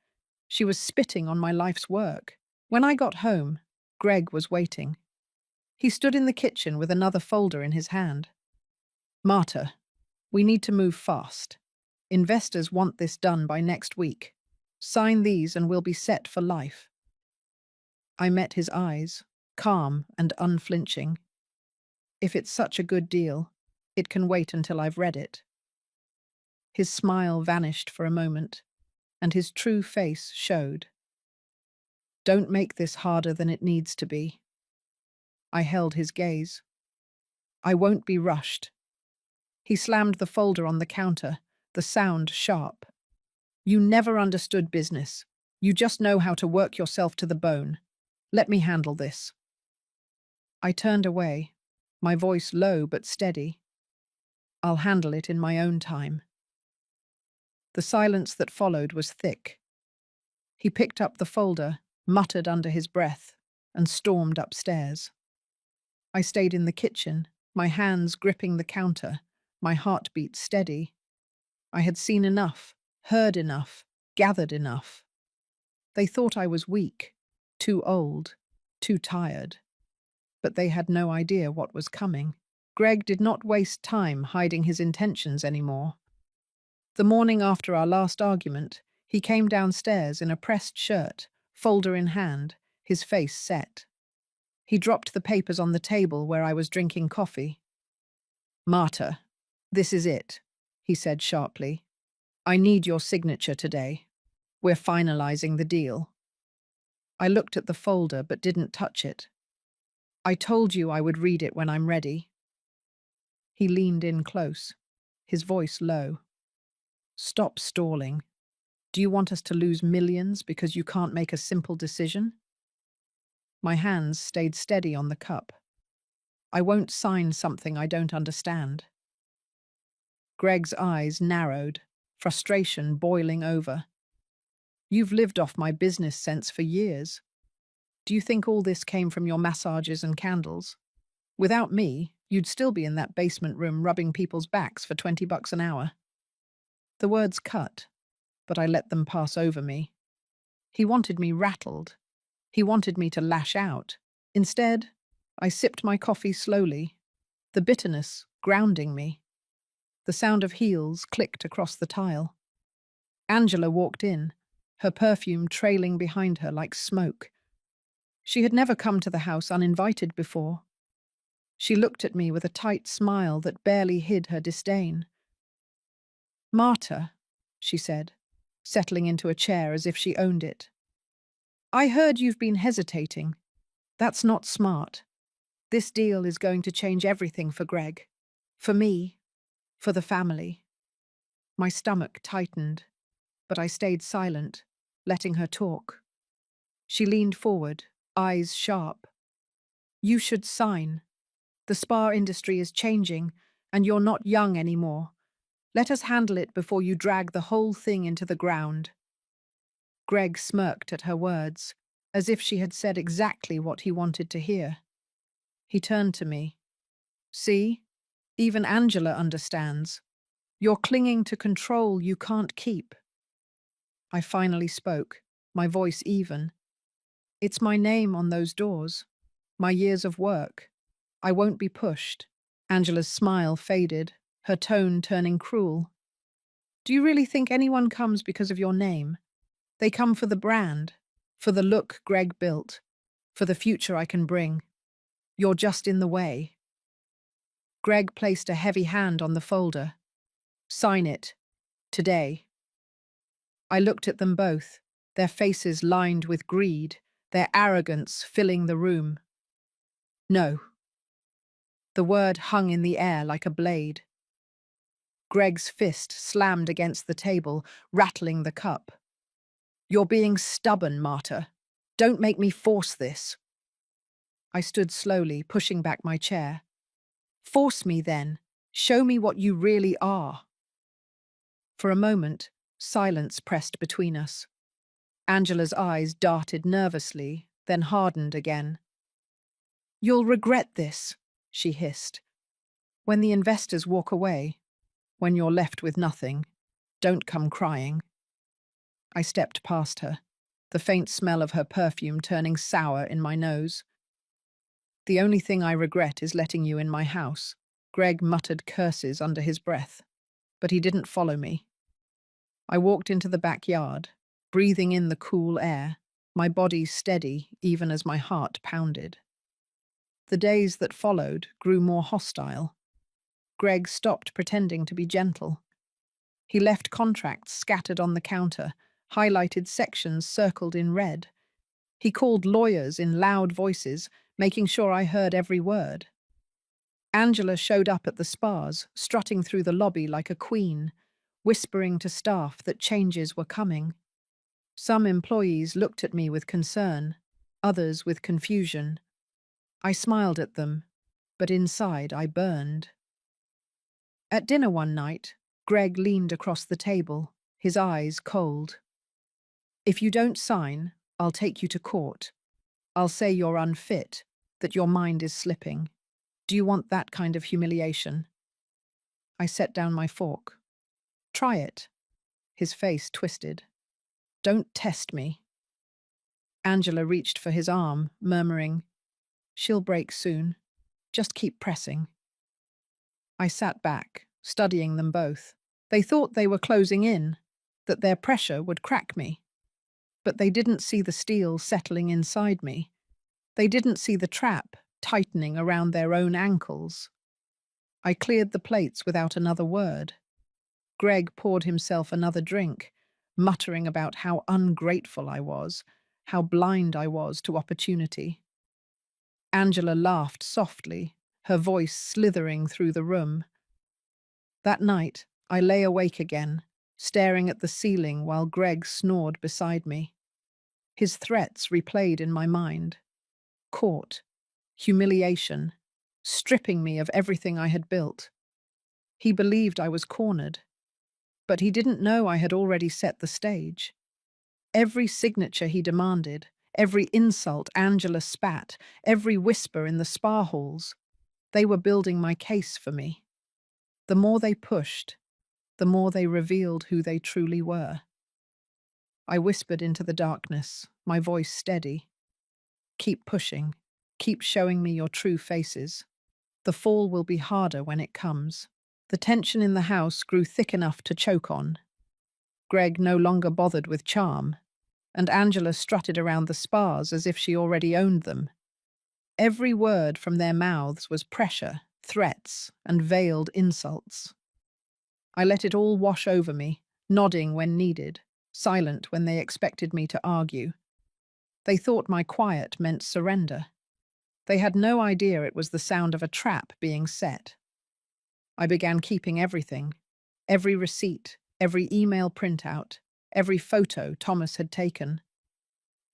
She was spitting on my life's work. When I got home, Greg was waiting. He stood in the kitchen with another folder in his hand. Marta, we need to move fast. Investors want this done by next week. Sign these and we'll be set for life. I met his eyes, calm and unflinching. If it's such a good deal, it can wait until I've read it. His smile vanished for a moment, and his true face showed. Don't make this harder than it needs to be. I held his gaze. I won't be rushed. He slammed the folder on the counter, the sound sharp. You never understood business. You just know how to work yourself to the bone. Let me handle this. I turned away, my voice low but steady. I'll handle it in my own time. The silence that followed was thick. He picked up the folder, muttered under his breath, and stormed upstairs. I stayed in the kitchen, my hands gripping the counter, my heartbeat steady. I had seen enough, heard enough, gathered enough. They thought I was weak, too old, too tired. But they had no idea what was coming. Greg did not waste time hiding his intentions anymore. The morning after our last argument, he came downstairs in a pressed shirt, folder in hand, his face set. He dropped the papers on the table where I was drinking coffee. Marta, this is it, he said sharply. I need your signature today. We're finalizing the deal. I looked at the folder but didn't touch it. I told you I would read it when I'm ready. He leaned in close, his voice low. Stop stalling. Do you want us to lose millions because you can't make a simple decision? My hands stayed steady on the cup. I won't sign something I don't understand. Greg's eyes narrowed, frustration boiling over. You've lived off my business sense for years. Do you think all this came from your massages and candles? Without me, you'd still be in that basement room rubbing people's backs for $20 an hour. The words cut, but I let them pass over me. He wanted me rattled. He wanted me to lash out. Instead, I sipped my coffee slowly, the bitterness grounding me. The sound of heels clicked across the tile. Angela walked in, her perfume trailing behind her like smoke. She had never come to the house uninvited before. She looked at me with a tight smile that barely hid her disdain. Marta, she said, settling into a chair as if she owned it. I heard you've been hesitating. That's not smart. This deal is going to change everything for Greg. For me. For the family. My stomach tightened, but I stayed silent, letting her talk. She leaned forward, eyes sharp. You should sign. The spa industry is changing, and you're not young anymore. Let us handle it before you drag the whole thing into the ground. Greg smirked at her words, as if she had said exactly what he wanted to hear. He turned to me. See? Even Angela understands. You're clinging to control you can't keep. I finally spoke, my voice even. It's my name on those doors. My years of work. I won't be pushed. Angela's smile faded, her tone turning cruel. Do you really think anyone comes because of your name? They come for the brand, for the look Greg built, for the future I can bring. You're just in the way. Greg placed a heavy hand on the folder. Sign it. Today. I looked at them both, their faces lined with greed, their arrogance filling the room. No. The word hung in the air like a blade. Greg's fist slammed against the table, rattling the cup. You're being stubborn, Marta. Don't make me force this. I stood slowly, pushing back my chair. Force me then. Show me what you really are. For a moment, silence pressed between us. Angela's eyes darted nervously, then hardened again. You'll regret this, she hissed. When the investors walk away, when you're left with nothing, don't come crying. I stepped past her, the faint smell of her perfume turning sour in my nose. The only thing I regret is letting you in my house. Greg muttered curses under his breath, but he didn't follow me. I walked into the backyard, breathing in the cool air, my body steady even as my heart pounded. The days that followed grew more hostile. Greg stopped pretending to be gentle. He left contracts scattered on the counter, highlighted sections circled in red. He called lawyers in loud voices, making sure I heard every word. Angela showed up at the spas, strutting through the lobby like a queen, whispering to staff that changes were coming. Some employees looked at me with concern, others with confusion. I smiled at them, but inside I burned. At dinner one night, Greg leaned across the table, his eyes cold. If you don't sign, I'll take you to court. I'll say you're unfit, that your mind is slipping. Do you want that kind of humiliation? I set down my fork. Try it. His face twisted. Don't test me. Angela reached for his arm, murmuring, She'll break soon. Just keep pressing. I sat back, studying them both. They thought they were closing in, that their pressure would crack me. But they didn't see the steel settling inside me. They didn't see the trap tightening around their own ankles. I cleared the plates without another word. Greg poured himself another drink, muttering about how ungrateful I was, how blind I was to opportunity. Angela laughed softly, her voice slithering through the room. That night, I lay awake again, staring at the ceiling while Greg snored beside me. His threats replayed in my mind. Court, humiliation, stripping me of everything I had built. He believed I was cornered, but he didn't know I had already set the stage. Every signature he demanded, every insult Angela spat, every whisper in the spa halls, they were building my case for me. The more they pushed, the more they revealed who they truly were. I whispered into the darkness, my voice steady. Keep pushing. Keep showing me your true faces. The fall will be harder when it comes. The tension in the house grew thick enough to choke on. Greg no longer bothered with charm, and Angela strutted around the spas as if she already owned them. Every word from their mouths was pressure, threats, and veiled insults. I let it all wash over me, nodding when needed, silent when they expected me to argue. They thought my quiet meant surrender. They had no idea it was the sound of a trap being set. I began keeping everything, every receipt, every email printout, every photo Thomas had taken.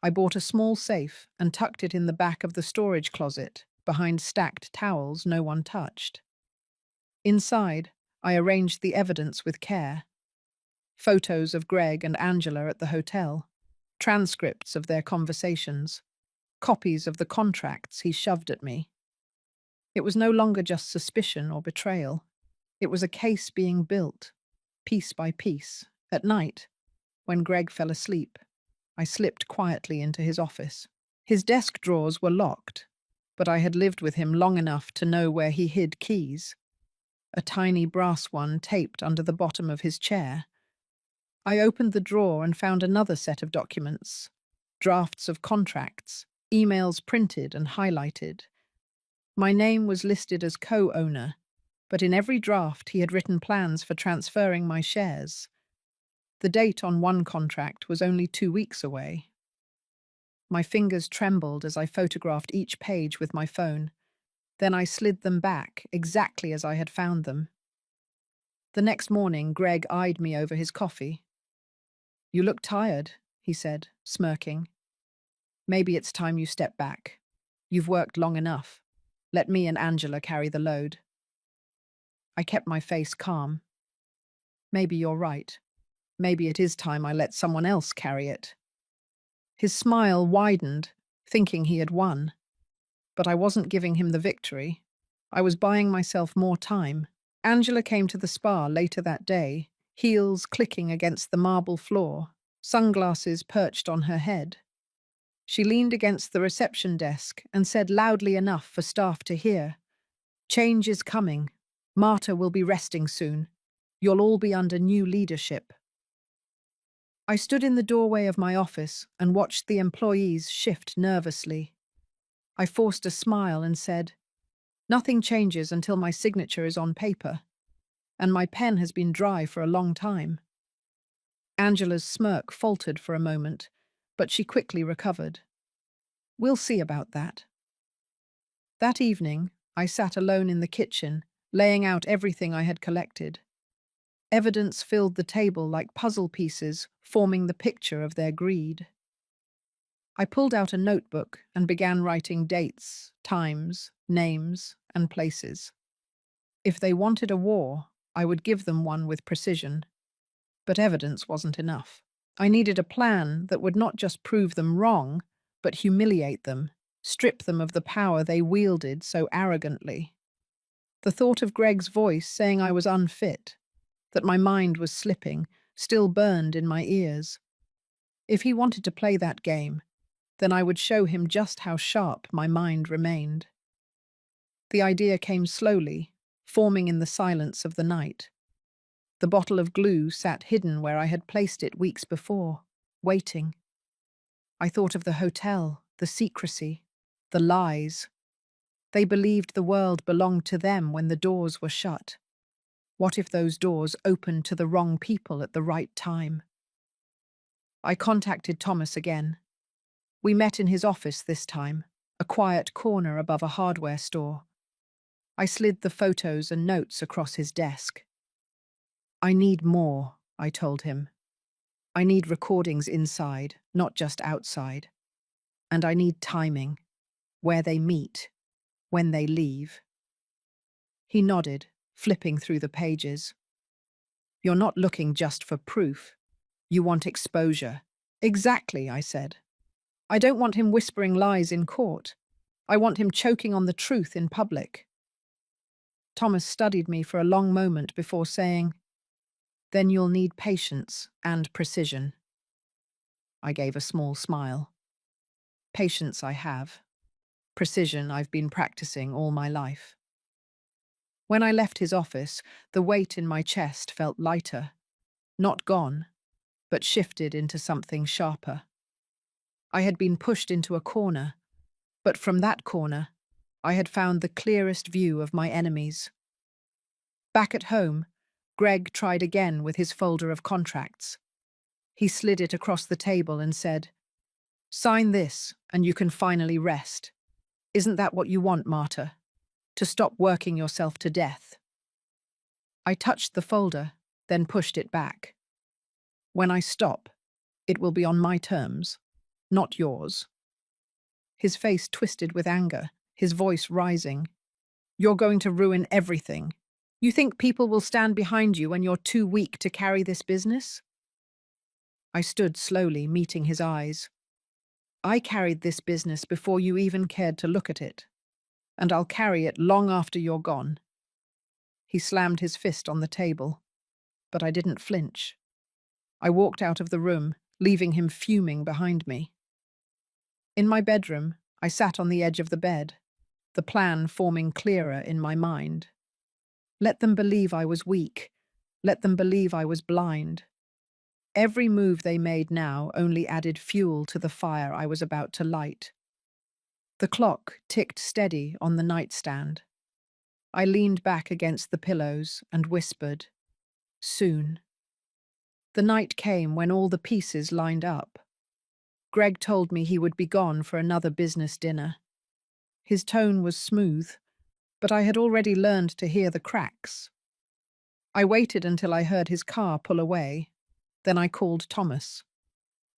I bought a small safe and tucked it in the back of the storage closet, behind stacked towels no one touched. Inside, I arranged the evidence with care. Photos of Greg and Angela at the hotel, transcripts of their conversations, copies of the contracts he shoved at me. It was no longer just suspicion or betrayal. It was a case being built, piece by piece. At night, when Greg fell asleep, I slipped quietly into his office. His desk drawers were locked, but I had lived with him long enough to know where he hid keys. A tiny brass one taped under the bottom of his chair. I opened the drawer and found another set of documents, drafts of contracts, emails printed and highlighted. My name was listed as co-owner, but in every draft he had written plans for transferring my shares. The date on one contract was only 2 weeks away. My fingers trembled as I photographed each page with my phone. Then I slid them back, exactly as I had found them. The next morning, Greg eyed me over his coffee. "You look tired," he said, smirking. "Maybe it's time you step back. You've worked long enough. Let me and Angela carry the load." I kept my face calm. "Maybe you're right. Maybe it is time I let someone else carry it." His smile widened, thinking he had won. But I wasn't giving him the victory. I was buying myself more time. Angela came to the spa later that day, heels clicking against the marble floor, sunglasses perched on her head. She leaned against the reception desk and said loudly enough for staff to hear, "Change is coming. Marta will be resting soon. You'll all be under new leadership." I stood in the doorway of my office and watched the employees shift nervously. I forced a smile and said, "Nothing changes until my signature is on paper, and my pen has been dry for a long time." Angela's smirk faltered for a moment, but she quickly recovered. "We'll see about that." That evening, I sat alone in the kitchen, laying out everything I had collected. Evidence filled the table like puzzle pieces, forming the picture of their greed. I pulled out a notebook and began writing dates, times, names, and places. If they wanted a war, I would give them one with precision. But evidence wasn't enough. I needed a plan that would not just prove them wrong, but humiliate them, strip them of the power they wielded so arrogantly. The thought of Greg's voice saying I was unfit, that my mind was slipping, still burned in my ears. If he wanted to play that game, then I would show him just how sharp my mind remained. The idea came slowly, forming in the silence of the night. The bottle of glue sat hidden where I had placed it weeks before, waiting. I thought of the hotel, the secrecy, the lies. They believed the world belonged to them when the doors were shut. What if those doors opened to the wrong people at the right time? I contacted Thomas again. We met in his office this time, a quiet corner above a hardware store. I slid the photos and notes across his desk. "I need more," I told him. "I need recordings inside, not just outside. And I need timing, where they meet, when they leave." He nodded, flipping through the pages. "You're not looking just for proof. You want exposure." "Exactly," I said. "I don't want him whispering lies in court. I want him choking on the truth in public." Thomas studied me for a long moment before saying, "Then you'll need patience and precision." I gave a small smile. Patience I have. Precision I've been practicing all my life. When I left his office, the weight in my chest felt lighter. Not gone, but shifted into something sharper. I had been pushed into a corner, but from that corner, I had found the clearest view of my enemies. Back at home, Greg tried again with his folder of contracts. He slid it across the table and said, "Sign this, and you can finally rest. Isn't that what you want, martyr? To stop working yourself to death?" I touched the folder, then pushed it back. "When I stop, it will be on my terms, not yours." His face twisted with anger, his voice rising. "You're going to ruin everything. You think people will stand behind you when you're too weak to carry this business?" I stood slowly, meeting his eyes. "I carried this business before you even cared to look at it, and I'll carry it long after you're gone." He slammed his fist on the table, but I didn't flinch. I walked out of the room, leaving him fuming behind me. In my bedroom, I sat on the edge of the bed, the plan forming clearer in my mind. Let them believe I was weak. Let them believe I was blind. Every move they made now only added fuel to the fire I was about to light. The clock ticked steady on the nightstand. I leaned back against the pillows and whispered, "Soon." The night came when all the pieces lined up. Greg told me he would be gone for another business dinner. His tone was smooth, but I had already learned to hear the cracks. I waited until I heard his car pull away. Then I called Thomas.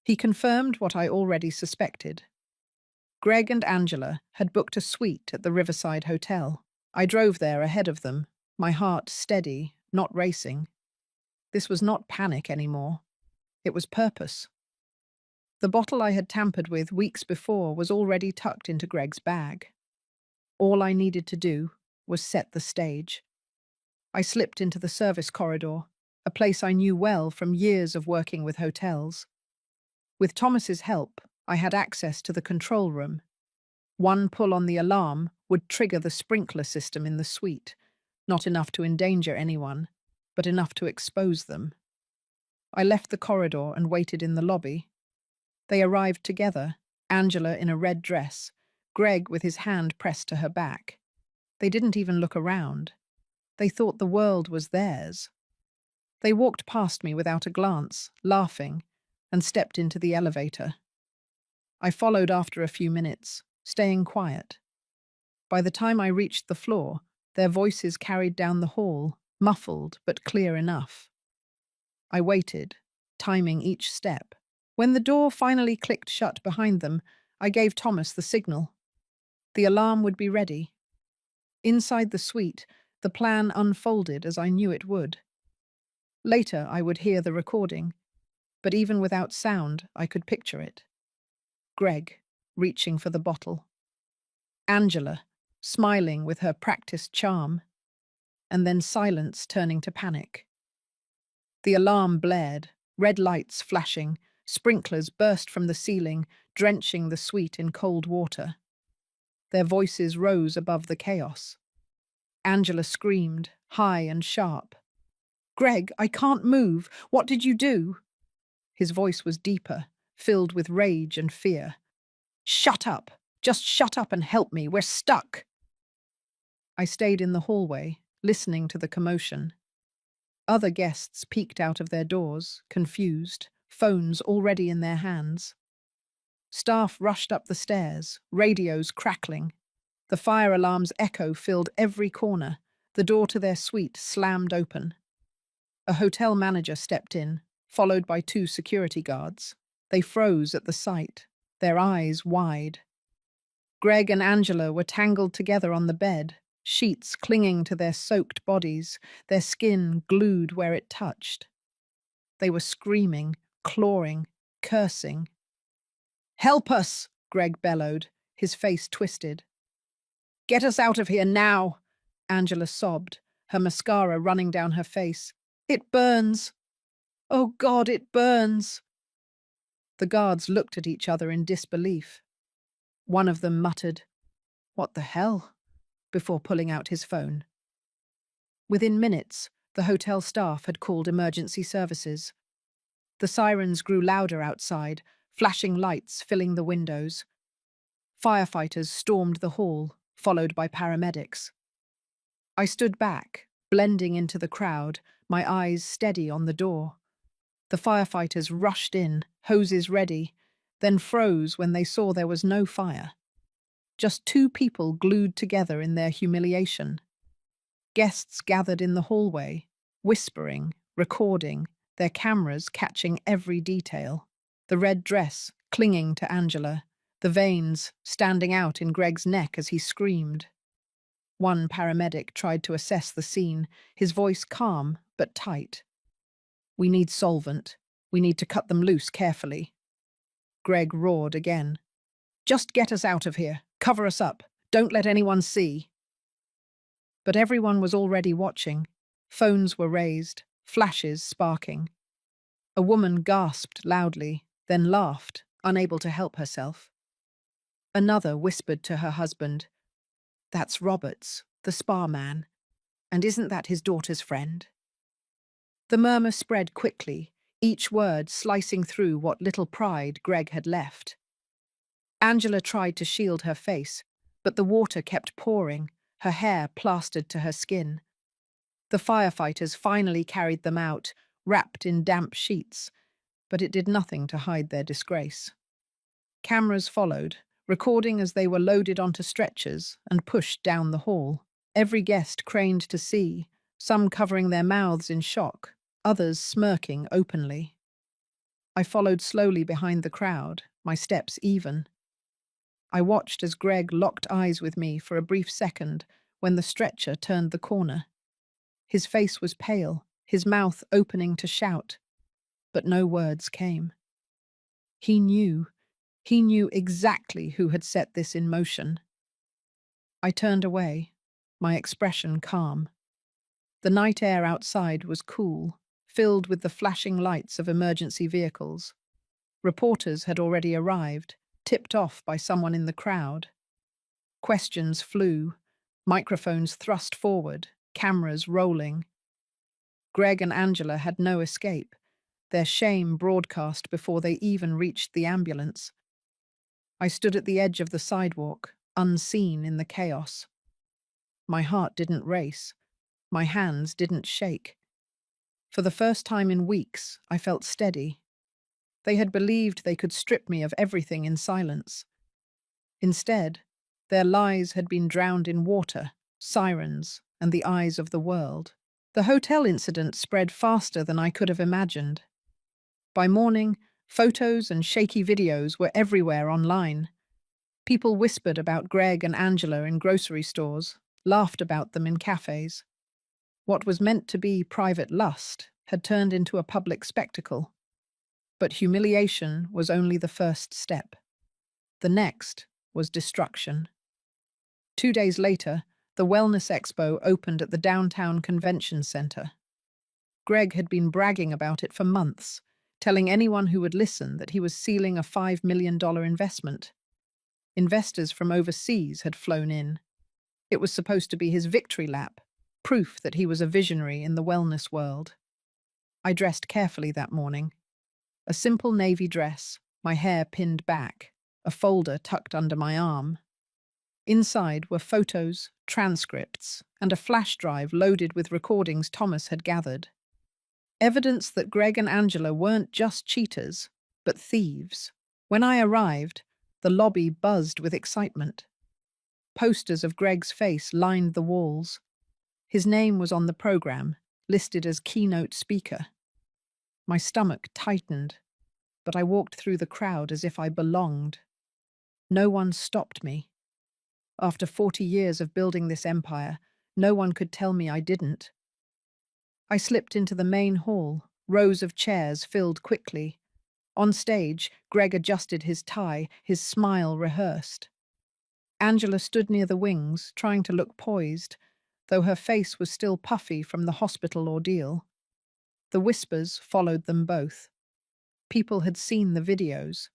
He confirmed what I already suspected. Greg and Angela had booked a suite at the Riverside Hotel. I drove there ahead of them, my heart steady, not racing. This was not panic anymore. It was purpose. The bottle I had tampered with weeks before was already tucked into Greg's bag. All I needed to do was set the stage. I slipped into the service corridor, a place I knew well from years of working with hotels. With Thomas's help, I had access to the control room. One pull on the alarm would trigger the sprinkler system in the suite, not enough to endanger anyone, but enough to expose them. I left the corridor and waited in the lobby. They arrived together, Angela in a red dress, Greg with his hand pressed to her back. They didn't even look around. They thought the world was theirs. They walked past me without a glance, laughing, and stepped into the elevator. I followed after a few minutes, staying quiet. By the time I reached the floor, their voices carried down the hall, muffled but clear enough. I waited, timing each step. When the door finally clicked shut behind them, I gave Thomas the signal. The alarm would be ready. Inside the suite, the plan unfolded as I knew it would. Later, I would hear the recording, but even without sound, I could picture it. Greg, reaching for the bottle. Angela, smiling with her practiced charm. And then silence turning to panic. The alarm blared, red lights flashing, sprinklers burst from the ceiling, drenching the suite in cold water. Their voices rose above the chaos. Angela screamed, high and sharp. "Greg, I can't move. What did you do?" His voice was deeper, filled with rage and fear. "Shut up. Just shut up and help me. We're stuck." I stayed in the hallway, listening to the commotion. Other guests peeked out of their doors, confused, phones already in their hands. Staff rushed up the stairs, radios crackling. The fire alarm's echo filled every corner. The door to their suite slammed open. A hotel manager stepped in, followed by 2 security guards. They froze at the sight, their eyes wide. Greg and Angela were tangled together on the bed, sheets clinging to their soaked bodies, their skin glued where it touched. They were screaming, clawing, cursing. "Help us!" Greg bellowed, his face twisted. "Get us out of here now!" Angela sobbed, her mascara running down her face. "It burns! Oh God, it burns!" The guards looked at each other in disbelief. One of them muttered, "What the hell?" before pulling out his phone. Within minutes, the hotel staff had called emergency services. The sirens grew louder outside, flashing lights filling the windows. Firefighters stormed the hall, followed by paramedics. I stood back, blending into the crowd, my eyes steady on the door. The firefighters rushed in, hoses ready, then froze when they saw there was no fire. Just two people glued together in their humiliation. Guests gathered in the hallway, whispering, recording, their cameras catching every detail. The red dress clinging to Angela, the veins standing out in Greg's neck as he screamed. One paramedic tried to assess the scene, his voice calm but tight. "We need solvent. We need to cut them loose carefully." Greg roared again. "Just get us out of here. Cover us up. Don't let anyone see." But everyone was already watching. Phones were raised, flashes sparking. A woman gasped loudly, then laughed, unable to help herself. Another whispered to her husband, "That's Roberts, the spa man. And isn't that his daughter's friend?" The murmur spread quickly, each word slicing through what little pride Greg had left. Angela tried to shield her face, but the water kept pouring, her hair plastered to her skin. The firefighters finally carried them out, wrapped in damp sheets, but it did nothing to hide their disgrace. Cameras followed, recording as they were loaded onto stretchers and pushed down the hall. Every guest craned to see, some covering their mouths in shock, others smirking openly. I followed slowly behind the crowd, my steps even. I watched as Greg locked eyes with me for a brief second when the stretcher turned the corner. His face was pale, his mouth opening to shout, but no words came. He knew exactly who had set this in motion. I turned away, my expression calm. The night air outside was cool, filled with the flashing lights of emergency vehicles. Reporters had already arrived, tipped off by someone in the crowd. Questions flew, microphones thrust forward, cameras rolling. Greg and Angela had no escape, their shame broadcast before they even reached the ambulance. I stood at the edge of the sidewalk, unseen in the chaos. My heart didn't race. My hands didn't shake. For the first time in weeks, I felt steady. They had believed they could strip me of everything in silence. Instead, their lies had been drowned in water, sirens, and the eyes of the world. The hotel incident spread faster than I could have imagined. By morning, photos and shaky videos were everywhere online. People whispered about Greg and Angela in grocery stores, laughed about them in cafes. What was meant to be private lust had turned into a public spectacle. But humiliation was only the first step. The next was destruction. 2 days later, the Wellness Expo opened at the downtown convention center. Greg had been bragging about it for months, telling anyone who would listen that he was sealing a $5 million investment. Investors from overseas had flown in. It was supposed to be his victory lap, proof that he was a visionary in the wellness world. I dressed carefully that morning. A simple navy dress, my hair pinned back, a folder tucked under my arm. Inside were photos, transcripts, and a flash drive loaded with recordings Thomas had gathered. Evidence that Greg and Angela weren't just cheaters, but thieves. When I arrived, the lobby buzzed with excitement. Posters of Greg's face lined the walls. His name was on the program, listed as keynote speaker. My stomach tightened, but I walked through the crowd as if I belonged. No one stopped me. After 40 years of building this empire, no one could tell me I didn't. I slipped into the main hall, rows of chairs filled quickly. On stage, Greg adjusted his tie, his smile rehearsed. Angela stood near the wings, trying to look poised, though her face was still puffy from the hospital ordeal. The whispers followed them both. People had seen the videos.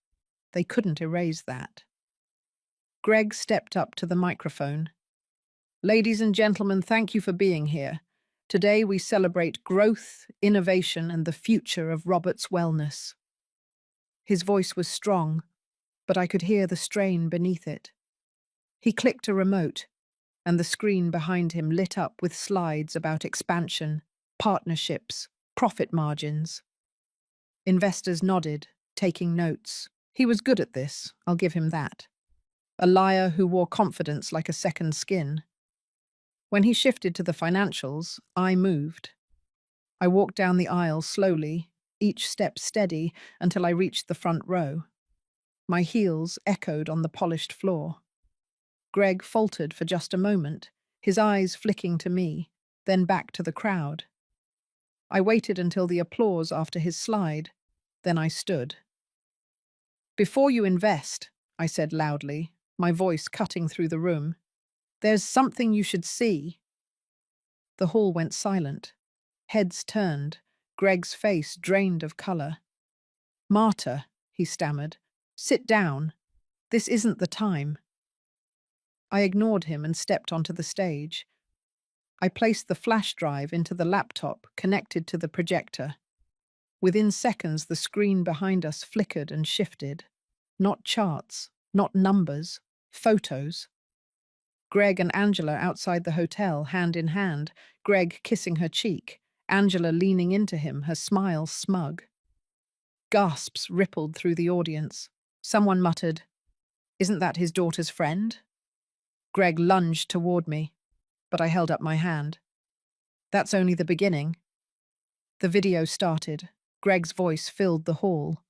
They couldn't erase that. Greg stepped up to the microphone. "Ladies and gentlemen, thank you for being here. Today we celebrate growth, innovation, and the future of Robert's wellness." His voice was strong, but I could hear the strain beneath it. He clicked a remote, and the screen behind him lit up with slides about expansion, partnerships, profit margins. Investors nodded, taking notes. He was good at this, I'll give him that. A liar who wore confidence like a second skin. When he shifted to the financials, I moved. I walked down the aisle slowly, each step steady, until I reached the front row. My heels echoed on the polished floor. Greg faltered for just a moment, his eyes flicking to me, then back to the crowd. I waited until the applause after his slide, then I stood. "Before you invest," I said loudly, my voice cutting through the room, "there's something you should see." The hall went silent. Heads turned, Greg's face drained of colour. "Marta," he stammered, "sit down. This isn't the time." I ignored him and stepped onto the stage. I placed the flash drive into the laptop connected to the projector. Within seconds, the screen behind us flickered and shifted. Not charts, not numbers, photos. Greg and Angela outside the hotel, hand in hand, Greg kissing her cheek, Angela leaning into him, her smile smug. Gasps rippled through the audience. Someone muttered, "Isn't that his daughter's friend?" Greg lunged toward me, but I held up my hand. "That's only the beginning." The video started. Greg's voice filled the hall.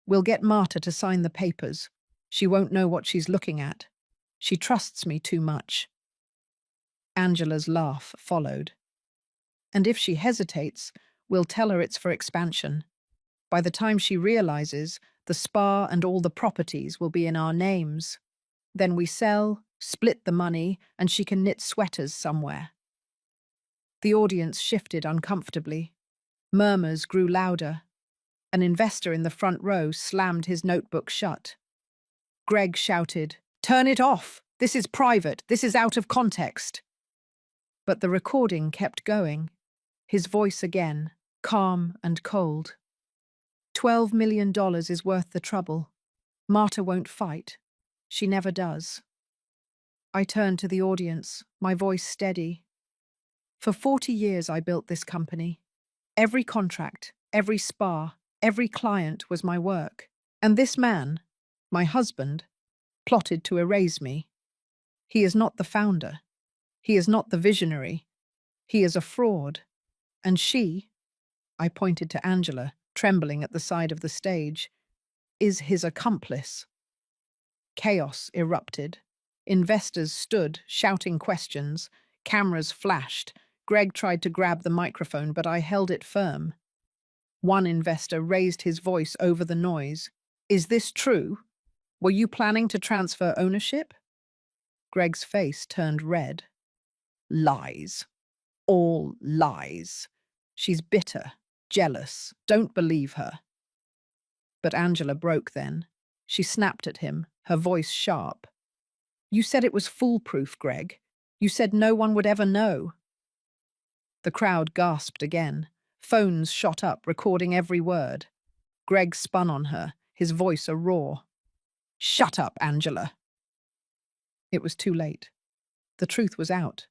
"We'll get Marta to sign the papers. She won't know what she's looking at. She trusts me too much." Angela's laugh followed. "And if she hesitates, we'll tell her it's for expansion. By the time she realizes, the spa and all the properties will be in our names. Then we sell, split the money, and she can knit sweaters somewhere." The audience shifted uncomfortably. Murmurs grew louder. An investor in the front row slammed his notebook shut. Greg shouted, "Turn it off! This is private. This is out of context." But the recording kept going. His voice again, calm and cold. $12 million is worth the trouble. Marta won't fight. She never does." I turned to the audience, my voice steady. "For 40 years I built this company. Every contract, every spa, every client was my work. And this man, my husband, plotted to erase me. He is not the founder. He is not the visionary. He is a fraud. And she," I pointed to Angela, trembling at the side of the stage, "is his accomplice." Chaos erupted. Investors stood, shouting questions. Cameras flashed. Greg tried to grab the microphone, but I held it firm. One investor raised his voice over the noise. "Is this true? Were you planning to transfer ownership?" Greg's face turned red. "Lies. All lies. She's bitter, jealous. Don't believe her." But Angela broke then. She snapped at him, her voice sharp. "You said it was foolproof, Greg. You said no one would ever know." The crowd gasped again. Phones shot up, recording every word. Greg spun on her, his voice a roar. "Shut up, Angela." It was too late. The truth was out.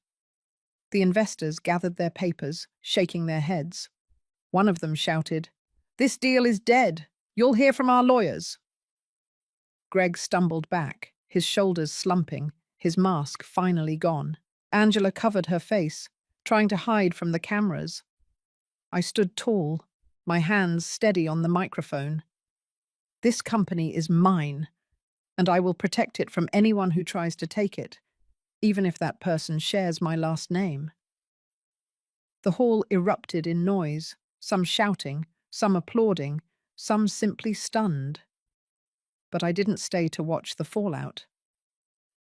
The investors gathered their papers, shaking their heads. One of them shouted, "This deal is dead. You'll hear from our lawyers." Greg stumbled back, his shoulders slumping, his mask finally gone. Angela covered her face, trying to hide from the cameras. I stood tall, my hands steady on the microphone. "This company is mine, and I will protect it from anyone who tries to take it, even if that person shares my last name." The hall erupted in noise, some shouting, some applauding, some simply stunned. But I didn't stay to watch the fallout.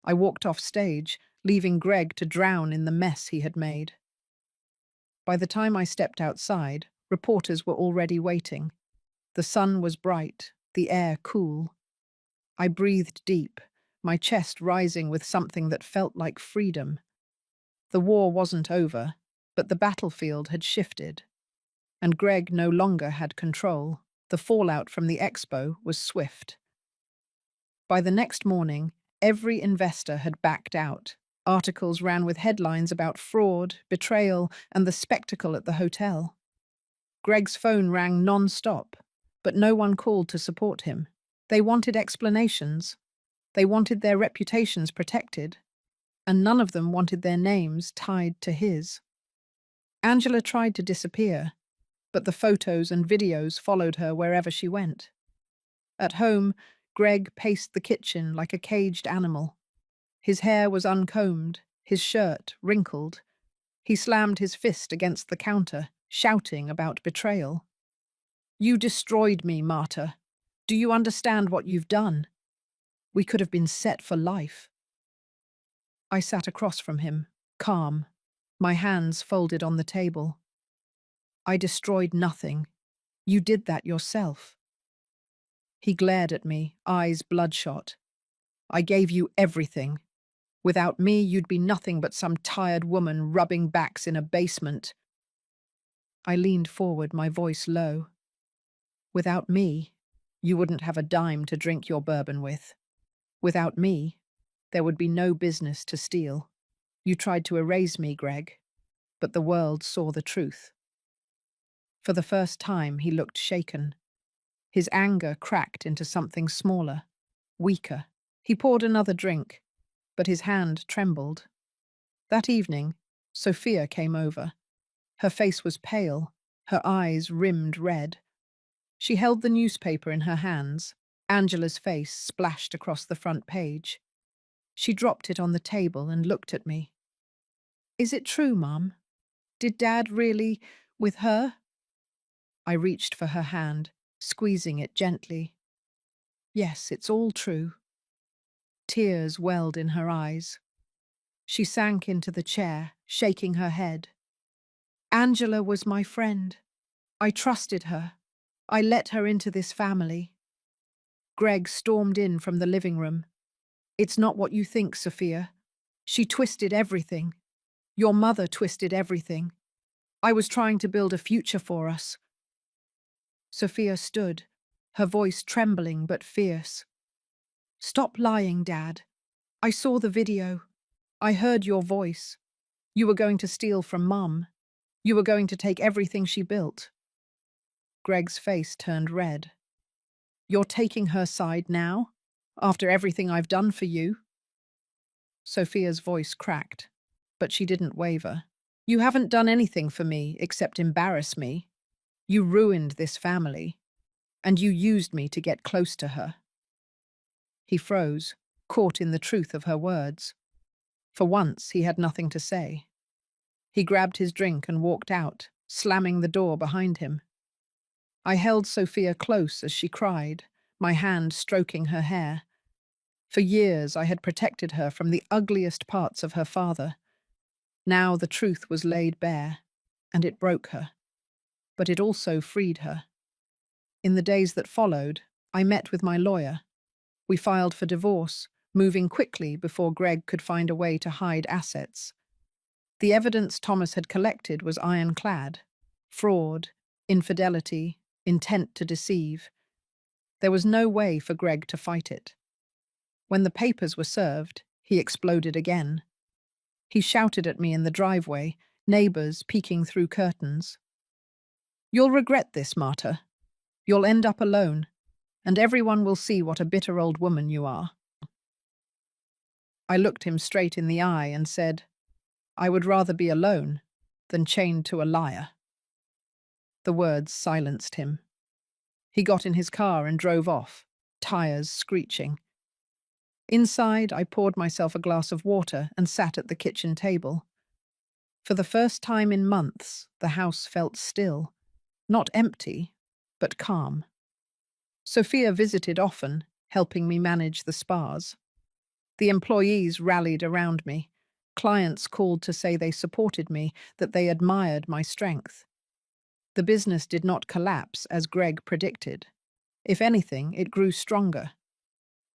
I walked off stage, leaving Greg to drown in the mess he had made. By the time I stepped outside, reporters were already waiting. The sun was bright, the air cool. I breathed deep, my chest rising with something that felt like freedom. The war wasn't over, but the battlefield had shifted. And Greg no longer had control. The fallout from the expo was swift. By the next morning, every investor had backed out. Articles ran with headlines about fraud, betrayal, and the spectacle at the hotel. Greg's phone rang non-stop. But no one called to support him. They wanted explanations. They wanted their reputations protected. And none of them wanted their names tied to his. Angela tried to disappear, but the photos and videos followed her wherever she went. At home, Greg paced the kitchen like a caged animal. His hair was uncombed, his shirt wrinkled. He slammed his fist against the counter, shouting about betrayal. "You destroyed me, Marta. Do you understand what you've done? We could have been set for life." I sat across from him, calm, my hands folded on the table. "I destroyed nothing. You did that yourself." He glared at me, eyes bloodshot. "I gave you everything. Without me, you'd be nothing but some tired woman rubbing backs in a basement." I leaned forward, my voice low. "Without me, you wouldn't have a dime to drink your bourbon with. Without me, there would be no business to steal. You tried to erase me, Greg, but the world saw the truth." For the first time, he looked shaken. His anger cracked into something smaller, weaker. He poured another drink, but his hand trembled. That evening, Sophia came over. Her face was pale, her eyes rimmed red. She held the newspaper in her hands. Angela's face splashed across the front page. She dropped it on the table and looked at me. "Is it true, Mum? Did Dad really, with her?" I reached for her hand, squeezing it gently. "Yes, it's all true." Tears welled in her eyes. She sank into the chair, shaking her head. "Angela was my friend. I trusted her. I let her into this family." Greg stormed in from the living room. "It's not what you think, Sophia. She twisted everything. Your mother twisted everything. I was trying to build a future for us." Sophia stood, her voice trembling but fierce. "Stop lying, Dad. I saw the video. I heard your voice. You were going to steal from Mum. You were going to take everything she built." Greg's face turned red. "You're taking her side now? After everything I've done for you?" Sophia's voice cracked, but she didn't waver. "You haven't done anything for me except embarrass me. You ruined this family, and you used me to get close to her." He froze, caught in the truth of her words. For once, he had nothing to say. He grabbed his drink and walked out, slamming the door behind him. I held Sophia close as she cried, my hand stroking her hair. For years, I had protected her from the ugliest parts of her father. Now the truth was laid bare, and it broke her. But it also freed her. In the days that followed, I met with my lawyer. We filed for divorce, moving quickly before Greg could find a way to hide assets. The evidence Thomas had collected was ironclad: fraud, infidelity, intent to deceive. There was no way for Greg to fight it. When the papers were served, he exploded again. He shouted at me in the driveway, neighbors peeking through curtains. "You'll regret this, Marta. You'll end up alone, and everyone will see what a bitter old woman you are." I looked him straight in the eye and said, "I would rather be alone than chained to a liar." The words silenced him. He got in his car and drove off, tires screeching. Inside, I poured myself a glass of water and sat at the kitchen table. For the first time in months, the house felt still, not empty, but calm. Sophia visited often, helping me manage the spas. The employees rallied around me. Clients called to say they supported me, that they admired my strength. The business did not collapse as Greg predicted. If anything, it grew stronger.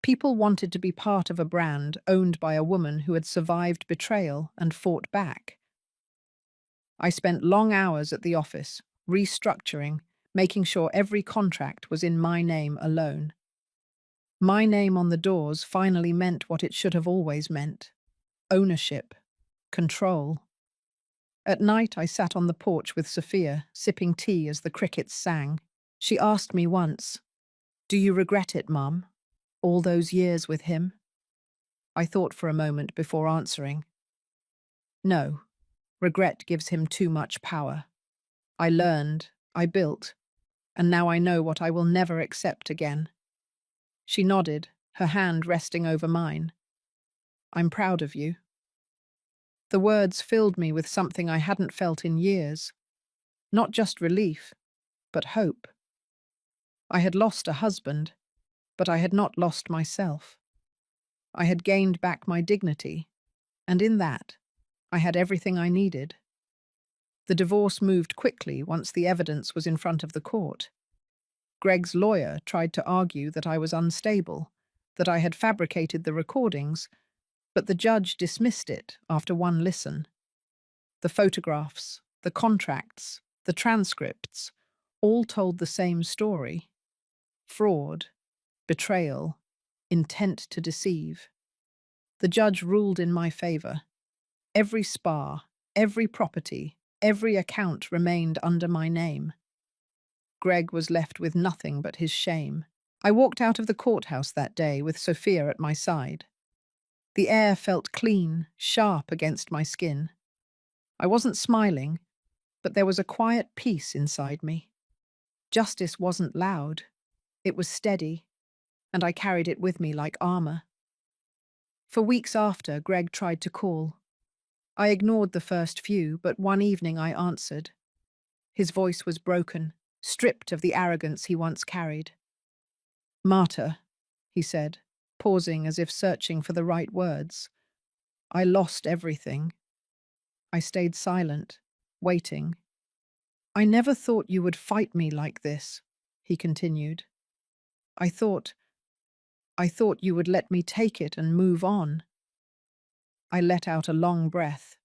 People wanted to be part of a brand owned by a woman who had survived betrayal and fought back. I spent long hours at the office, restructuring, making sure every contract was in my name alone. My name on the doors finally meant what it should have always meant: ownership, control. At night, I sat on the porch with Sophia, sipping tea as the crickets sang. She asked me once, "Do you regret it, Mum? All those years with him?" I thought for a moment before answering. No, regret gives him too much power. I learned, I built, and now I know what I will never accept again. She nodded, her hand resting over mine. I'm proud of you. The words filled me with something I hadn't felt in years. Not just relief, but hope. I had lost a husband, but I had not lost myself. I had gained back my dignity, and in that, I had everything I needed. The divorce moved quickly once the evidence was in front of the court. Greg's lawyer tried to argue that I was unstable, that I had fabricated the recordings, but the judge dismissed it after one listen. The photographs, the contracts, the transcripts, all told the same story. Fraud, betrayal, intent to deceive. The judge ruled in my favor. Every spa, every property, every account remained under my name. Greg was left with nothing but his shame. I walked out of the courthouse that day with Sophia at my side. The air felt clean, sharp against my skin. I wasn't smiling, but there was a quiet peace inside me. Justice wasn't loud. It was steady, and I carried it with me like armor. For weeks after, Greg tried to call. I ignored the first few, but one evening I answered. His voice was broken, stripped of the arrogance he once carried. "Marta," he said, pausing as if searching for the right words. "I lost everything." I stayed silent, waiting. "I never thought you would fight me like this," he continued. I thought you would let me take it and move on." I let out a long breath.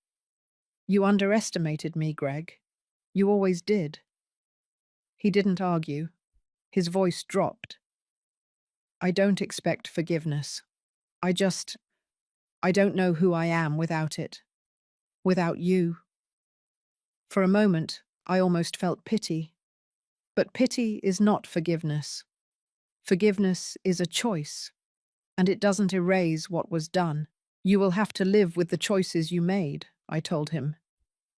"You underestimated me, Greg. You always did." He didn't argue. His voice dropped. "I don't expect forgiveness. I don't know who I am without it. Without you." For a moment, I almost felt pity. But pity is not forgiveness. Forgiveness is a choice, and it doesn't erase what was done. "You will have to live with the choices you made," I told him.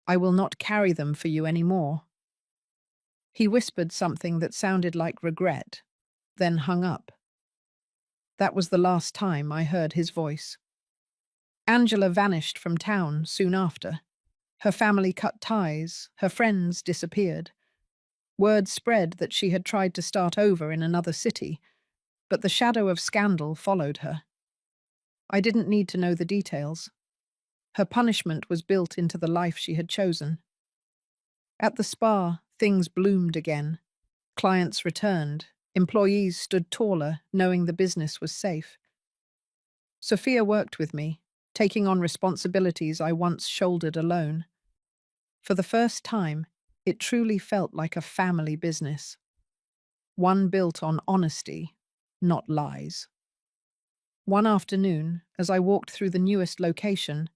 "I will not carry them for you anymore." He whispered something that sounded like regret, then hung up. That was the last time I heard his voice. Angela vanished from town soon after. Her family cut ties, her friends disappeared. Word spread that she had tried to start over in another city, but the shadow of scandal followed her. I didn't need to know the details. Her punishment was built into the life she had chosen. At the spa, things bloomed again. Clients returned. Employees stood taller, knowing the business was safe. Sophia worked with me, taking on responsibilities I once shouldered alone. For the first time, it truly felt like a family business. One built on honesty, not lies. One afternoon, as I walked through the newest location,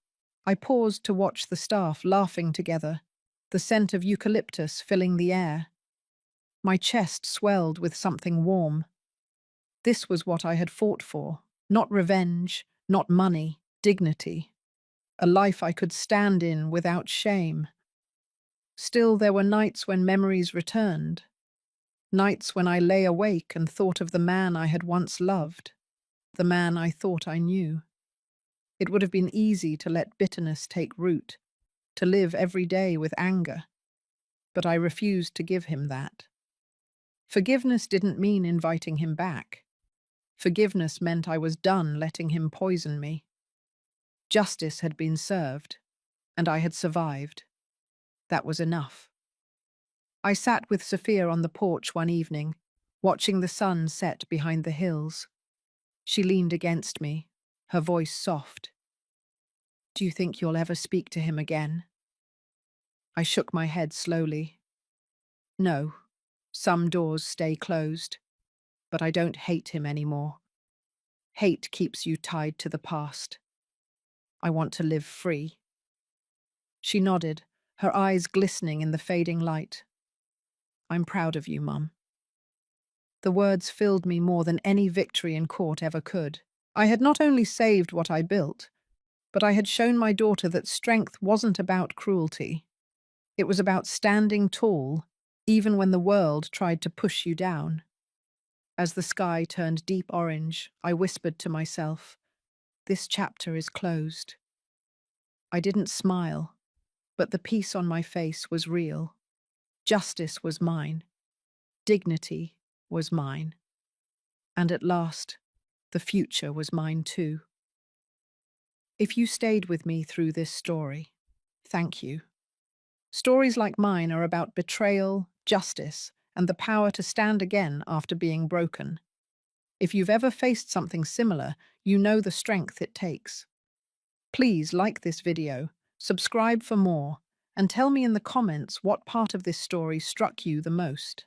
I paused to watch the staff laughing together, the scent of eucalyptus filling the air. My chest swelled with something warm. This was what I had fought for, not revenge, not money, dignity. A life I could stand in without shame. Still, there were nights when memories returned. Nights when I lay awake and thought of the man I had once loved, the man I thought I knew. It would have been easy to let bitterness take root, to live every day with anger. But I refused to give him that. Forgiveness didn't mean inviting him back. Forgiveness meant I was done letting him poison me. Justice had been served, and I had survived. That was enough. I sat with Sophia on the porch one evening, watching the sun set behind the hills. She leaned against me, her voice soft. "Do you think you'll ever speak to him again?" I shook my head slowly. "No, some doors stay closed, but I don't hate him anymore. Hate keeps you tied to the past. I want to live free." She nodded, her eyes glistening in the fading light. "I'm proud of you, Mum." The words filled me more than any victory in court ever could. I had not only saved what I built, but I had shown my daughter that strength wasn't about cruelty. It was about standing tall, even when the world tried to push you down. As the sky turned deep orange, I whispered to myself, "This chapter is closed." I didn't smile, but the peace on my face was real. Justice was mine. Dignity was mine. And at last, the future was mine too. If you stayed with me through this story, thank you. Stories like mine are about betrayal, justice, and the power to stand again after being broken. If you've ever faced something similar, you know the strength it takes. Please like this video, subscribe for more, and tell me in the comments what part of this story struck you the most.